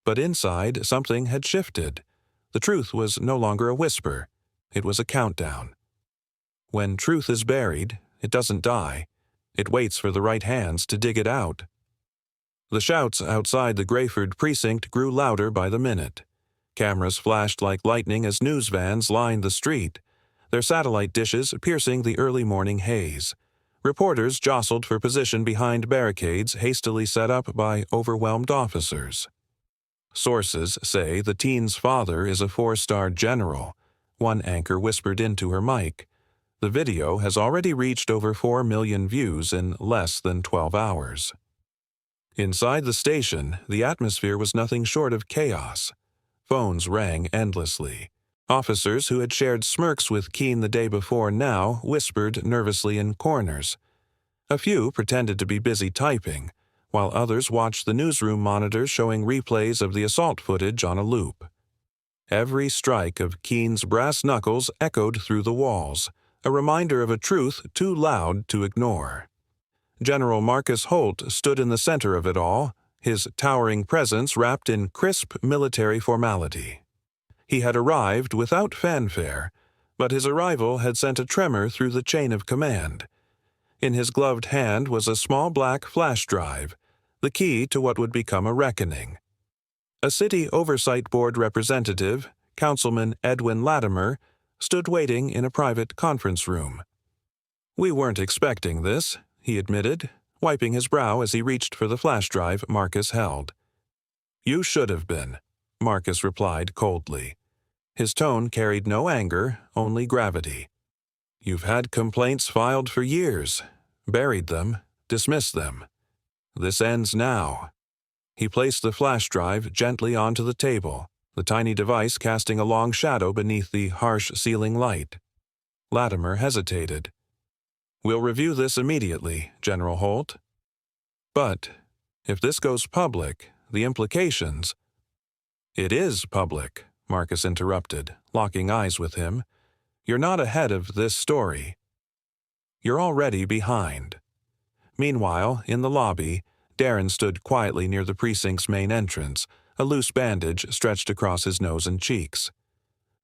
but inside something had shifted. The truth was no longer a whisper. It was a countdown. When truth is buried, it doesn't die. It waits for the right hands to dig it out. The shouts outside the Grayford precinct grew louder by the minute. Cameras flashed like lightning as news vans lined the street, their satellite dishes piercing the early morning haze. Reporters jostled for position behind barricades hastily set up by overwhelmed officers. Sources say the teen's father is a 4-star general, one anchor whispered into her mic. The video has already reached over 4 million views in less than 12 hours. Inside the station, the atmosphere was nothing short of chaos. Phones rang endlessly. Officers who had shared smirks with Keene the day before now whispered nervously in corners. A few pretended to be busy typing, while others watched the newsroom monitors showing replays of the assault footage on a loop. Every strike of Keene's brass knuckles echoed through the walls, a reminder of a truth too loud to ignore. General Marcus Holt stood in the center of it all, his towering presence wrapped in crisp military formality. He had arrived without fanfare, but his arrival had sent a tremor through the chain of command. In his gloved hand was a small black flash drive, the key to what would become a reckoning. A city oversight board representative, Councilman Edwin Latimer, stood waiting in a private conference room. "We weren't expecting this," he admitted, wiping his brow as he reached for the flash drive Marcus held. "You should have been," Marcus replied coldly. His tone carried no anger, only gravity. You've had complaints filed for years, buried them, dismissed them. This ends now." He placed the flash drive gently onto the table, the tiny device casting a long shadow beneath the harsh ceiling light. Latimer hesitated. "We'll review this immediately, General Holt. But if this goes public, the implications—" "It is public," Marcus interrupted, locking eyes with him. "You're not ahead of this story. You're already behind." Meanwhile, in the lobby, Darren stood quietly near the precinct's main entrance, a loose bandage stretched across his nose and cheeks.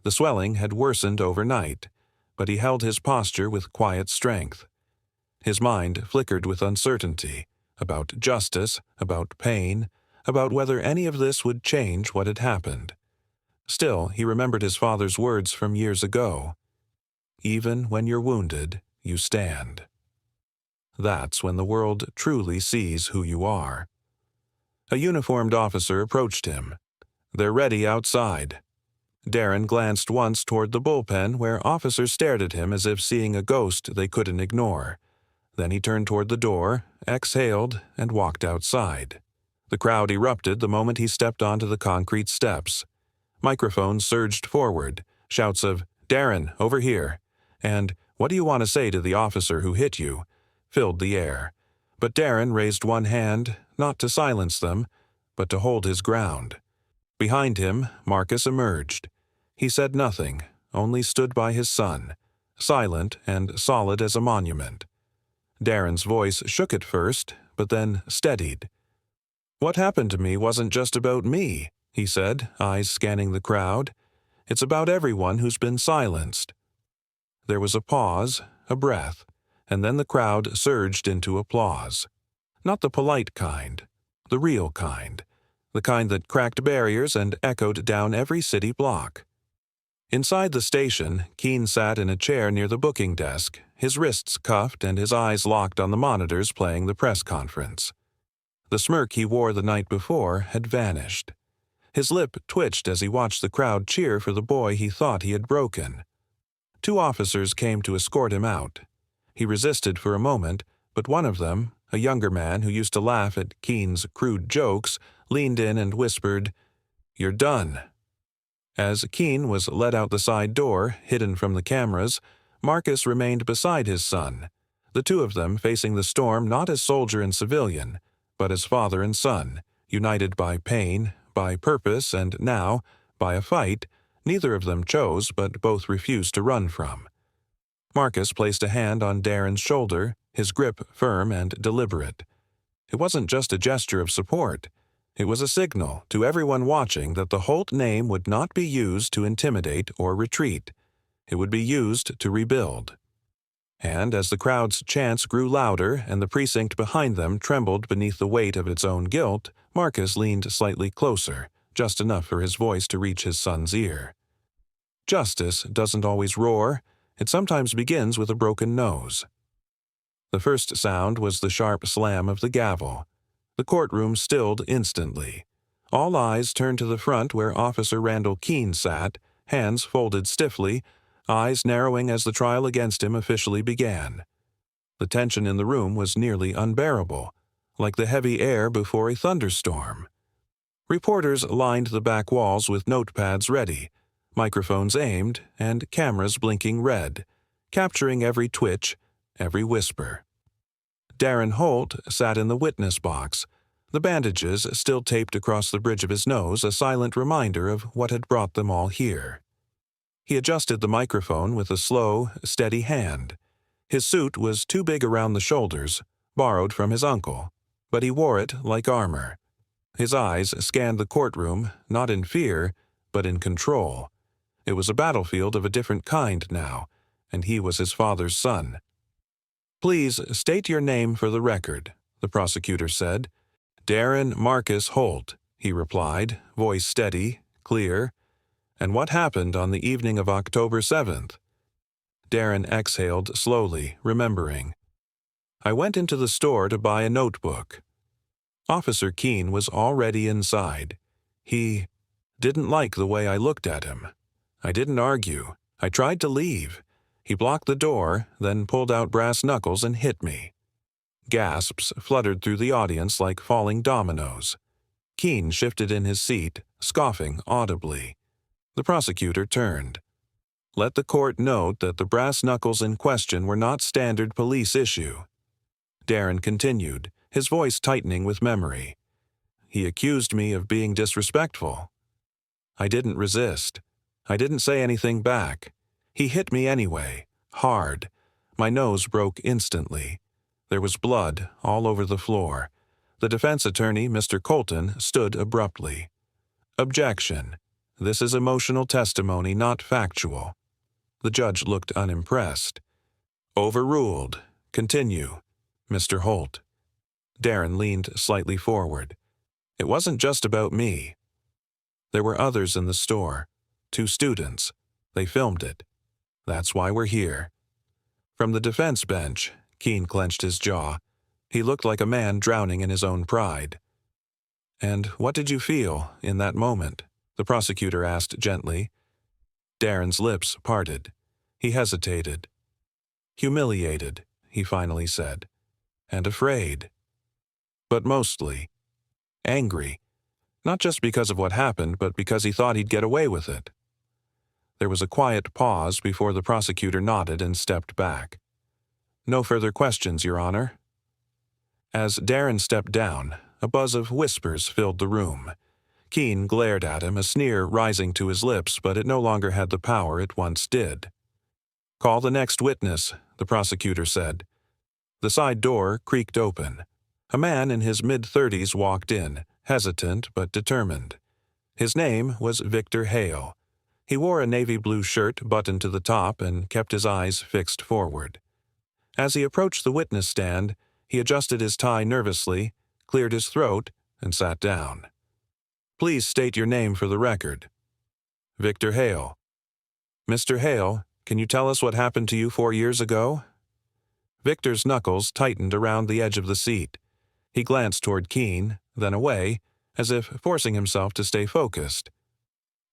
The swelling had worsened overnight, but he held his posture with quiet strength. His mind flickered with uncertainty, about justice, about pain, about whether any of this would change what had happened. Still, he remembered his father's words from years ago. "Even when you're wounded, you stand." That's when the world truly sees who you are. A uniformed officer approached him. "They're ready outside." Darren glanced once toward the bullpen where officers stared at him as if seeing a ghost they couldn't ignore. Then he turned toward the door, exhaled, and walked outside. The crowd erupted the moment he stepped onto the concrete steps. Microphones surged forward, shouts of, "Darren, over here," and "What do you want to say to the officer who hit you?" filled the air. But Darren raised one hand, not to silence them, but to hold his ground. Behind him, Marcus emerged. He said nothing, only stood by his son, silent and solid as a monument. Darren's voice shook at first, but then steadied. "What happened to me wasn't just about me," he said, eyes scanning the crowd. "It's about everyone who's been silenced." There was a pause, a breath, and then the crowd surged into applause. Not the polite kind, the real kind, the kind that cracked barriers and echoed down every city block. Inside the station, Keene sat in a chair near the booking desk, his wrists cuffed and his eyes locked on the monitors playing the press conference. The smirk he wore the night before had vanished. His lip twitched as he watched the crowd cheer for the boy he thought he had broken. 2 officers came to escort him out. He resisted for a moment, but one of them, a younger man who used to laugh at Keene's crude jokes, leaned in and whispered, "You're done." As Keene was led out the side door, hidden from the cameras, Marcus remained beside his son, the 2 of them facing the storm not as soldier and civilian, but as father and son, united by pain, by purpose, and now, by a fight, neither of them chose but both refused to run from. Marcus placed a hand on Darren's shoulder, his grip firm and deliberate. It wasn't just a gesture of support. It was a signal to everyone watching that the Holt name would not be used to intimidate or retreat. It would be used to rebuild. And as the crowd's chants grew louder and the precinct behind them trembled beneath the weight of its own guilt, Marcus leaned slightly closer, just enough for his voice to reach his son's ear. Justice doesn't always roar. It sometimes begins with a broken nose. The first sound was the sharp slam of the gavel. The courtroom stilled instantly. All eyes turned to the front where Officer Randall Keene sat, hands folded stiffly, eyes narrowing as the trial against him officially began. The tension in the room was nearly unbearable, like the heavy air before a thunderstorm. Reporters lined the back walls with notepads ready, microphones aimed, and cameras blinking red, capturing every twitch, every whisper. Darren Holt sat in the witness box, the bandages still taped across the bridge of his nose a silent reminder of what had brought them all here. He adjusted the microphone with a slow, steady hand. His suit was too big around the shoulders, borrowed from his uncle, but he wore it like armor. His eyes scanned the courtroom, not in fear, but in control. It was a battlefield of a different kind now, and he was his father's son. "Please state your name for the record," the prosecutor said. "Darren Marcus Holt," he replied, voice steady, clear. "And what happened on the evening of October 7th? Darren exhaled slowly, remembering. "I went into the store to buy a notebook." Officer Keene was already inside. He didn't like the way I looked at him. I didn't argue. I tried to leave. He blocked the door, then pulled out brass knuckles and hit me. Gasps fluttered through the audience like falling dominoes. Keene shifted in his seat, scoffing audibly. The prosecutor turned. Let the court note that the brass knuckles in question were not standard police issue. Darren continued, his voice tightening with memory. He accused me of being disrespectful. I didn't resist. I didn't say anything back. He hit me anyway, hard. My nose broke instantly. There was blood all over the floor. The defense attorney, Mr. Colton, stood abruptly. Objection. This is emotional testimony, not factual. The judge looked unimpressed. Overruled. Continue. Mr. Holt. Darren leaned slightly forward. It wasn't just about me. There were others in the store. 2 students. They filmed it. That's why we're here. From the defense bench, Keene clenched his jaw. He looked like a man drowning in his own pride. And what did you feel in that moment? The prosecutor asked gently. Darren's lips parted. He hesitated. Humiliated, he finally said. And afraid. But mostly angry. Not just because of what happened, but because he thought he'd get away with it. There was a quiet pause before the prosecutor nodded and stepped back. No further questions, Your Honor. As Darren stepped down, a buzz of whispers filled the room. Keene glared at him, a sneer rising to his lips, but it no longer had the power it once did. Call the next witness, the prosecutor said. The side door creaked open. A man in his mid-30s walked in, hesitant but determined. His name was Victor Hale. He wore a navy blue shirt buttoned to the top and kept his eyes fixed forward. As he approached the witness stand, he adjusted his tie nervously, cleared his throat, and sat down. Please state your name for the record. Victor Hale. Mr. Hale, can you tell us what happened to you 4 years ago? Victor's knuckles tightened around the edge of the seat. He glanced toward Keene, then away, as if forcing himself to stay focused.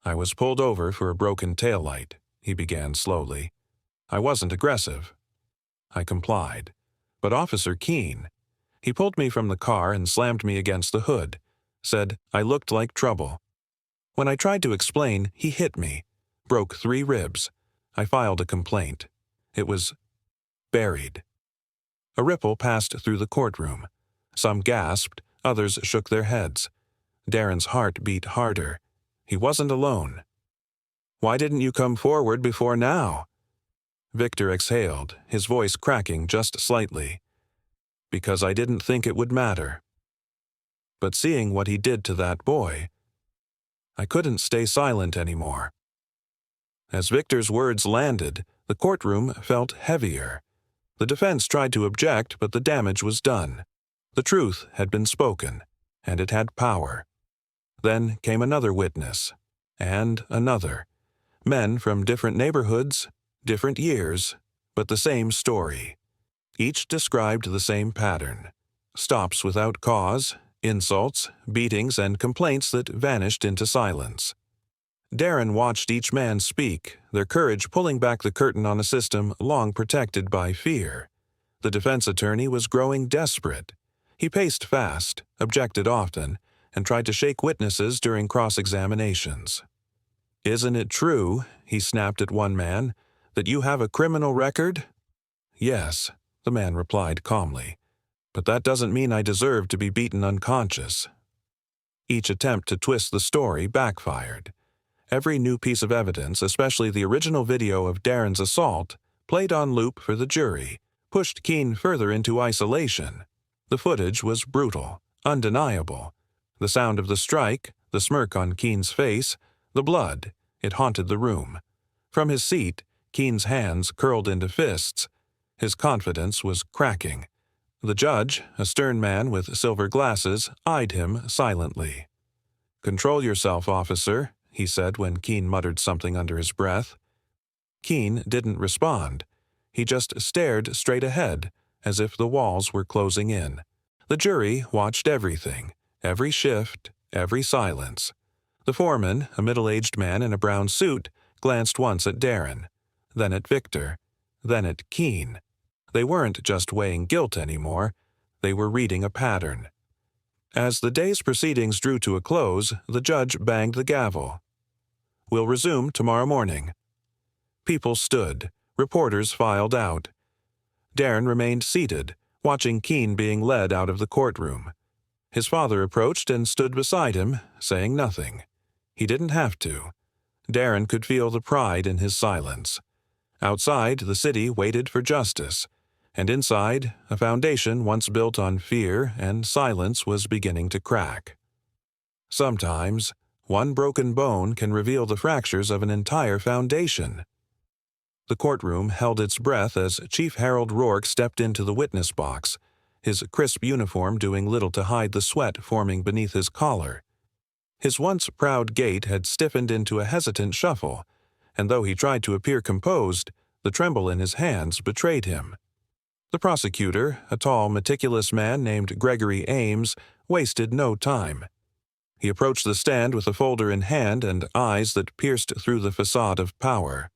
I was pulled over for a broken taillight, he began slowly. I wasn't aggressive. I complied. But Officer Keene, he pulled me from the car and slammed me against the hood, said I looked like trouble. When I tried to explain, he hit me, broke 3 ribs. I filed a complaint. It was buried. A ripple passed through the courtroom. Some gasped, others shook their heads. Darren's heart beat harder. He wasn't alone. Why didn't you come forward before now? Victor exhaled, his voice cracking just slightly. Because I didn't think it would matter. But seeing what he did to that boy, I couldn't stay silent anymore. As Victor's words landed, the courtroom felt heavier. The defense tried to object, but the damage was done. The truth had been spoken, and it had power. Then came another witness, and another. Men from different neighborhoods, different years, but the same story. Each described the same pattern. Stops without cause, insults, beatings, and complaints that vanished into silence. Darren watched each man speak, their courage pulling back the curtain on a system long protected by fear. The defense attorney was growing desperate. He paced fast, objected often, and tried to shake witnesses during cross-examinations. Isn't it true, he snapped at one man, that you have a criminal record? Yes, the man replied calmly. But that doesn't mean I deserve to be beaten unconscious. Each attempt to twist the story backfired. Every new piece of evidence, especially the original video of Darren's assault, played on loop for the jury, pushed Keene further into isolation. The footage was brutal, undeniable. The sound of the strike, the smirk on Keene's face, the blood, it haunted the room. From his seat, Keene's hands curled into fists. His confidence was cracking. The judge, a stern man with silver glasses, eyed him silently. "Control yourself, officer," he said when Keene muttered something under his breath. Keene didn't respond. He just stared straight ahead, as if the walls were closing in. The jury watched everything, every shift, every silence. The foreman, a middle-aged man in a brown suit, glanced once at Darren, then at Victor. then at Keene. They weren't just weighing guilt anymore, they were reading a pattern. As the day's proceedings drew to a close, the judge banged the gavel. "We'll resume tomorrow morning." People stood, reporters filed out. Darren remained seated, watching Keene being led out of the courtroom. His father approached and stood beside him, saying nothing. He didn't have to. Darren could feel the pride in his silence. Outside, the city waited for justice, and inside, a foundation once built on fear and silence was beginning to crack. Sometimes, one broken bone can reveal the fractures of an entire foundation. The courtroom held its breath as Chief Harold Rourke stepped into the witness box, his crisp uniform doing little to hide the sweat forming beneath his collar. His once proud gait had stiffened into a hesitant shuffle, and though he tried to appear composed, the tremble in his hands betrayed him. The prosecutor, a tall, meticulous man named Gregory Ames, wasted no time. He approached the stand with a folder in hand and eyes that pierced through the facade of power.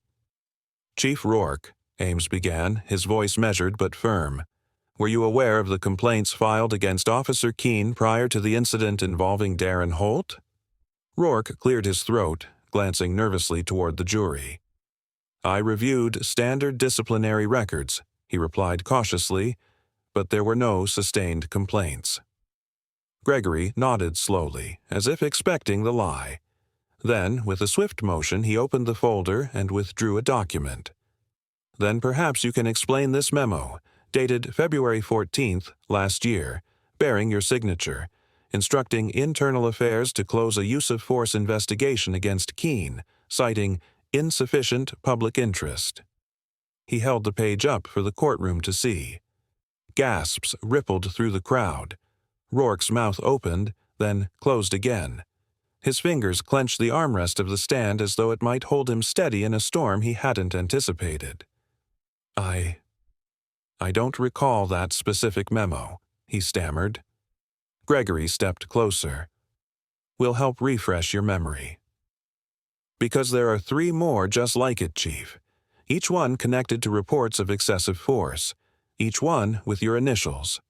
"Chief Rourke," Ames began, his voice measured but firm, "were you aware of the complaints filed against Officer Keene prior to the incident involving Darren Holt?" Rourke cleared his throat, glancing nervously toward the jury. "I reviewed standard disciplinary records," he replied cautiously, "but there were no sustained complaints." Gregory nodded slowly, as if expecting the lie. Then, with a swift motion, he opened the folder and withdrew a document. "Then perhaps you can explain this memo, dated February 14th, last year, bearing your signature, instructing Internal Affairs to close a use-of-force investigation against Keene, citing insufficient public interest." He held the page up for the courtroom to see. Gasps rippled through the crowd. Rourke's mouth opened, then closed again. His fingers clenched the armrest of the stand as though it might hold him steady in a storm he hadn't anticipated. I don't recall that specific memo," he stammered. Gregory stepped closer. "We'll help refresh your memory." "Because there are 3 more just like it, Chief. Each one connected to reports of excessive force. Each one with your initials."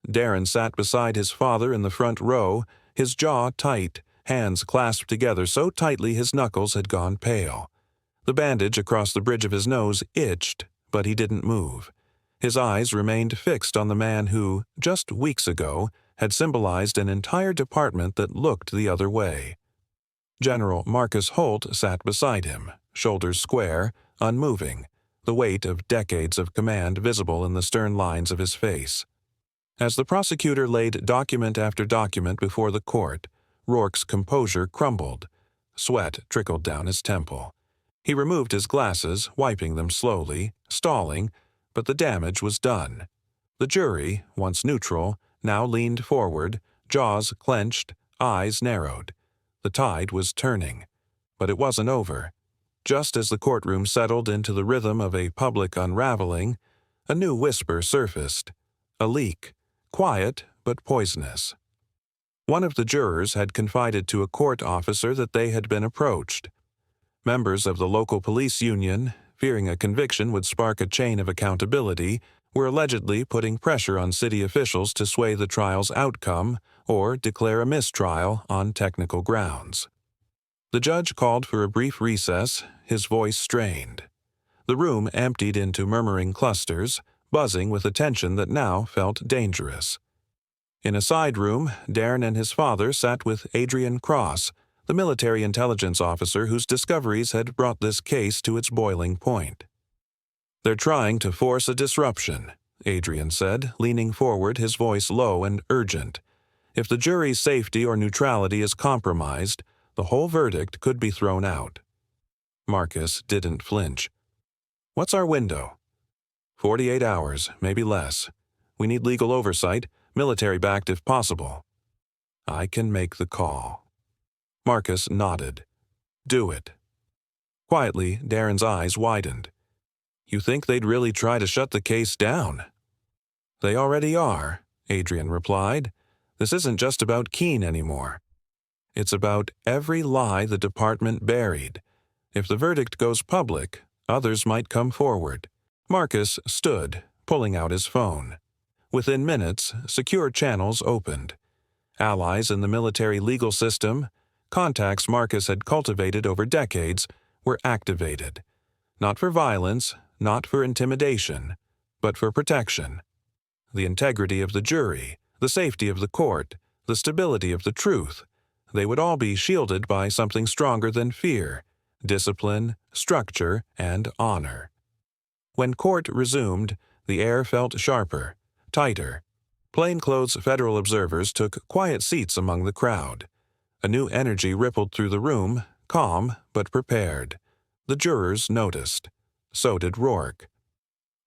Darren sat beside his father in the front row, his jaw tight, hands clasped together so tightly his knuckles had gone pale. The bandage across the bridge of his nose itched, but he didn't move. His eyes remained fixed on the man who, just weeks ago, had symbolized an entire department that looked the other way. General Marcus Holt sat beside him, shoulders square, unmoving, the weight of decades of command visible in the stern lines of his face. As the prosecutor laid document after document before the court, Rourke's composure crumbled. Sweat trickled down his temple. He removed his glasses, wiping them slowly, stalling, but the damage was done. The jury, once neutral, now leaned forward, jaws clenched, eyes narrowed. The tide was turning. But it wasn't over. Just as the courtroom settled into the rhythm of a public unraveling, a new whisper surfaced. A leak, quiet but poisonous. One of the jurors had confided to a court officer that they had been approached. Members of the local police union, fearing a conviction would spark a chain of accountability, were allegedly putting pressure on city officials to sway the trial's outcome or declare a mistrial on technical grounds. The judge called for a brief recess, his voice strained. The room emptied into murmuring clusters, buzzing with a tension that now felt dangerous. In a side room, Darren and his father sat with Adrian Cross, the military intelligence officer whose discoveries had brought this case to its boiling point. "They're trying to force a disruption," Adrian said, leaning forward, his voice low and urgent. "If the jury's safety or neutrality is compromised, the whole verdict could be thrown out." Marcus didn't flinch. "What's our window?" 48 hours, maybe less. We need legal oversight, military-backed if possible." "I can make the call." Marcus nodded. "Do it." Quietly, Darren's eyes widened. "You think they'd really try to shut the case down?" "They already are," Adrian replied. "This isn't just about Keene anymore. It's about every lie the department buried. If the verdict goes public, others might come forward. Marcus stood, pulling out his phone. Within minutes, secure channels opened. Allies in the military legal system, contacts Marcus had cultivated over decades, were activated. Not for violence, not for intimidation, but for protection. The integrity of the jury, the safety of the court, the stability of the truth, they would all be shielded by something stronger than fear, discipline, structure, and honor. When court resumed, the air felt sharper, tighter. Plainclothes federal observers took quiet seats among the crowd. A new energy rippled through the room, calm but prepared. The jurors noticed. So did Rourke.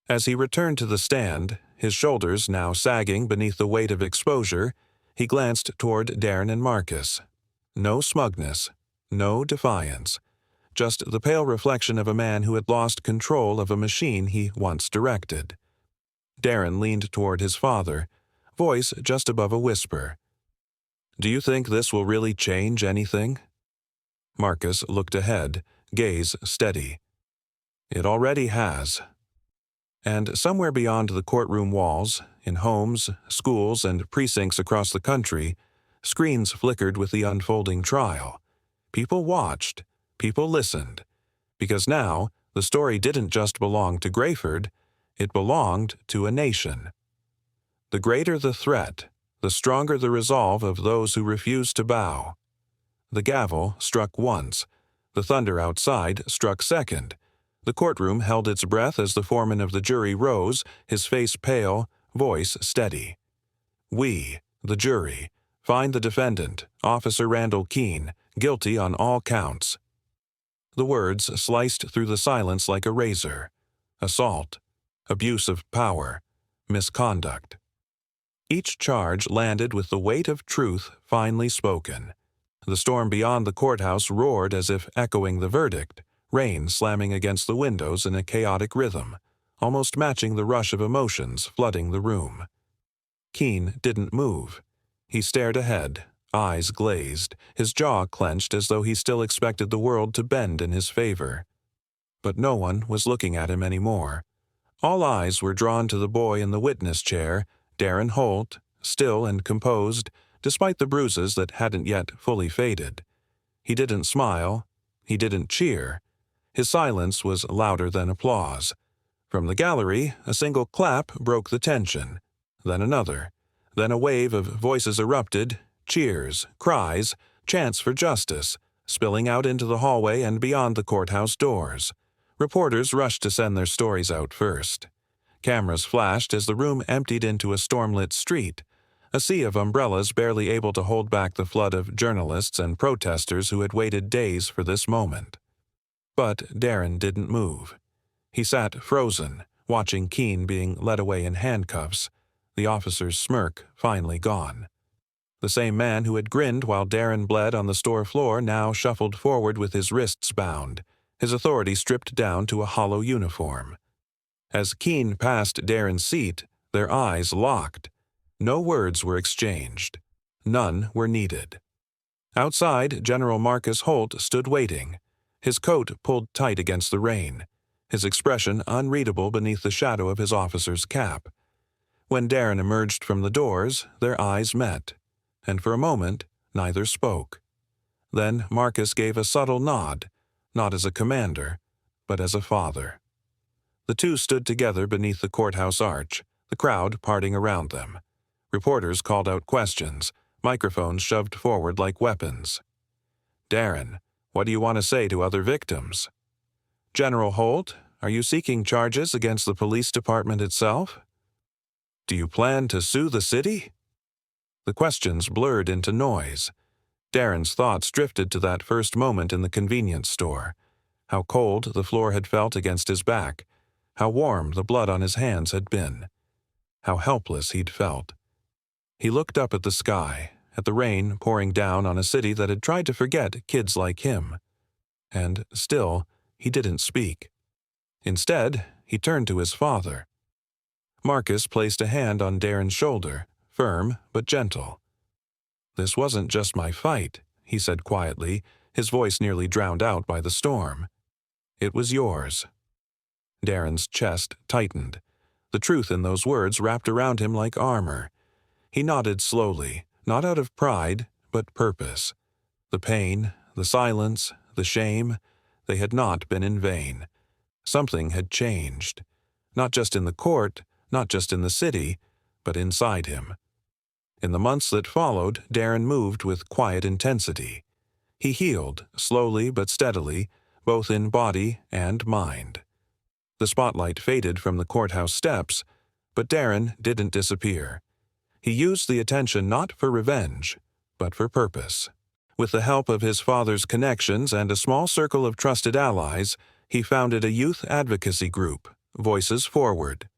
As he returned to the stand, his shoulders now sagging beneath the weight of exposure, he glanced toward Darren and Marcus. No smugness, no defiance, just the pale reflection of a man who had lost control of a machine he once directed. Darren leaned toward his father, voice just above a whisper. "Do you think this will really change anything?" Marcus looked ahead, gaze steady. "It already has." And somewhere beyond the courtroom walls, in homes, schools, and precincts across the country, screens flickered with the unfolding trial. People watched, people listened, because now the story didn't just belong to Grayford, it belonged to a nation. The greater the threat, the stronger the resolve of those who refused to bow. The gavel struck once, the thunder outside struck second. The courtroom held its breath as the foreman of the jury rose, his face pale, voice steady. "We, the jury, find the defendant, Officer Randall Keene, guilty on all counts." The words sliced through the silence like a razor. Assault, abuse of power, misconduct. Each charge landed with the weight of truth finely spoken. The storm beyond the courthouse roared as if echoing the verdict, rain slamming against the windows in a chaotic rhythm, almost matching the rush of emotions flooding the room. Keene didn't move. He stared ahead, eyes glazed, his jaw clenched as though he still expected the world to bend in his favor. But no one was looking at him anymore. All eyes were drawn to the boy in the witness chair, Darren Holt, still and composed, despite the bruises that hadn't yet fully faded. He didn't smile. He didn't cheer. His silence was louder than applause. From the gallery, a single clap broke the tension. Then another. Then a wave of voices erupted, cheers, cries, chants for justice, spilling out into the hallway and beyond the courthouse doors. Reporters rushed to send their stories out first. Cameras flashed as the room emptied into a stormlit street, a sea of umbrellas barely able to hold back the flood of journalists and protesters who had waited days for this moment. But Darren didn't move. He sat frozen, watching Keene being led away in handcuffs, the officer's smirk finally gone. The same man who had grinned while Darren bled on the store floor now shuffled forward with his wrists bound, his authority stripped down to a hollow uniform. As Keene passed Darren's seat, their eyes locked. No words were exchanged. None were needed. Outside, General Marcus Holt stood waiting, his coat pulled tight against the rain, his expression unreadable beneath the shadow of his officer's cap. When Darren emerged from the doors, their eyes met, and for a moment, neither spoke. Then Marcus gave a subtle nod, not as a commander, but as a father. The two stood together beneath the courthouse arch, the crowd parting around them. Reporters called out questions, microphones shoved forward like weapons. "Darren, what do you want to say to other victims?" "General Holt, are you seeking charges against the police department itself?" "Do you plan to sue the city?" The questions blurred into noise. Darren's thoughts drifted to that first moment in the convenience store. How cold the floor had felt against his back. How warm the blood on his hands had been. How helpless he'd felt. He looked up at the sky, at the rain pouring down on a city that had tried to forget kids like him. And still, he didn't speak. Instead, he turned to his father. Marcus placed a hand on Darren's shoulder, firm but gentle. "This wasn't just my fight," he said quietly, his voice nearly drowned out by the storm. "It was yours." Darren's chest tightened. The truth in those words wrapped around him like armor. He nodded slowly, not out of pride, but purpose. The pain, the silence, the shame, they had not been in vain. Something had changed. Not just in the court, not just in the city, but inside him. In the months that followed, Darren moved with quiet intensity. He healed, slowly but steadily, both in body and mind. The spotlight faded from the courthouse steps, but Darren didn't disappear. He used the attention not for revenge, but for purpose. With the help of his father's connections and a small circle of trusted allies, he founded a youth advocacy group, Voices Forward.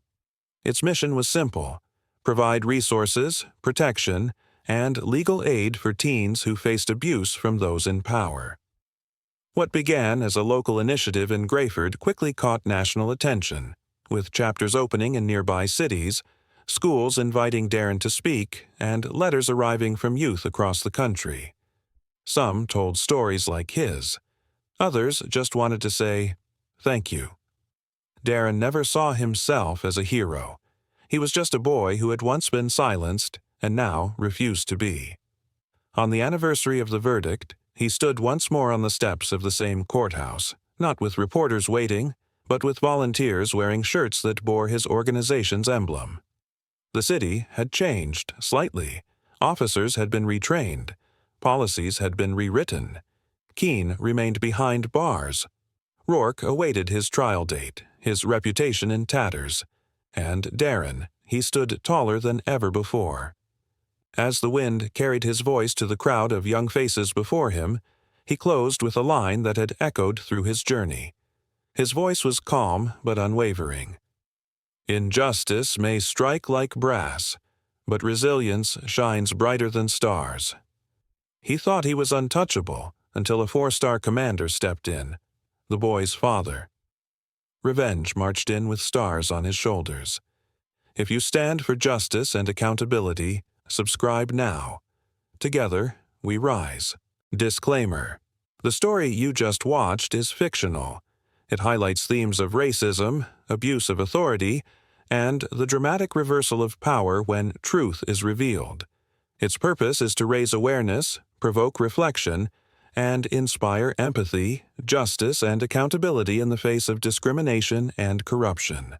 Its mission was simple: provide resources, protection, and legal aid for teens who faced abuse from those in power. What began as a local initiative in Grayford quickly caught national attention, with chapters opening in nearby cities, schools inviting Darren to speak, and letters arriving from youth across the country. Some told stories like his. Others just wanted to say, "Thank you." Darren never saw himself as a hero. He was just a boy who had once been silenced and now refused to be. On the anniversary of the verdict, he stood once more on the steps of the same courthouse, not with reporters waiting, but with volunteers wearing shirts that bore his organization's emblem. The city had changed slightly. Officers had been retrained. Policies had been rewritten. Keene remained behind bars. Rourke awaited his trial date, his reputation in tatters. And Darren, he stood taller than ever before. As the wind carried his voice to the crowd of young faces before him, he closed with a line that had echoed through his journey. His voice was calm but unwavering. "Injustice may strike like brass, but resilience shines brighter than stars." He thought he was untouchable until a 4-star commander stepped in, the boy's father. Revenge marched in with stars on his shoulders. If you stand for justice and accountability, subscribe now. Together, we rise. Disclaimer: the story you just watched is fictional. It highlights themes of racism, abuse of authority, and the dramatic reversal of power when truth is revealed. Its purpose is to raise awareness, provoke reflection, and inspire empathy, justice, and accountability in the face of discrimination and corruption.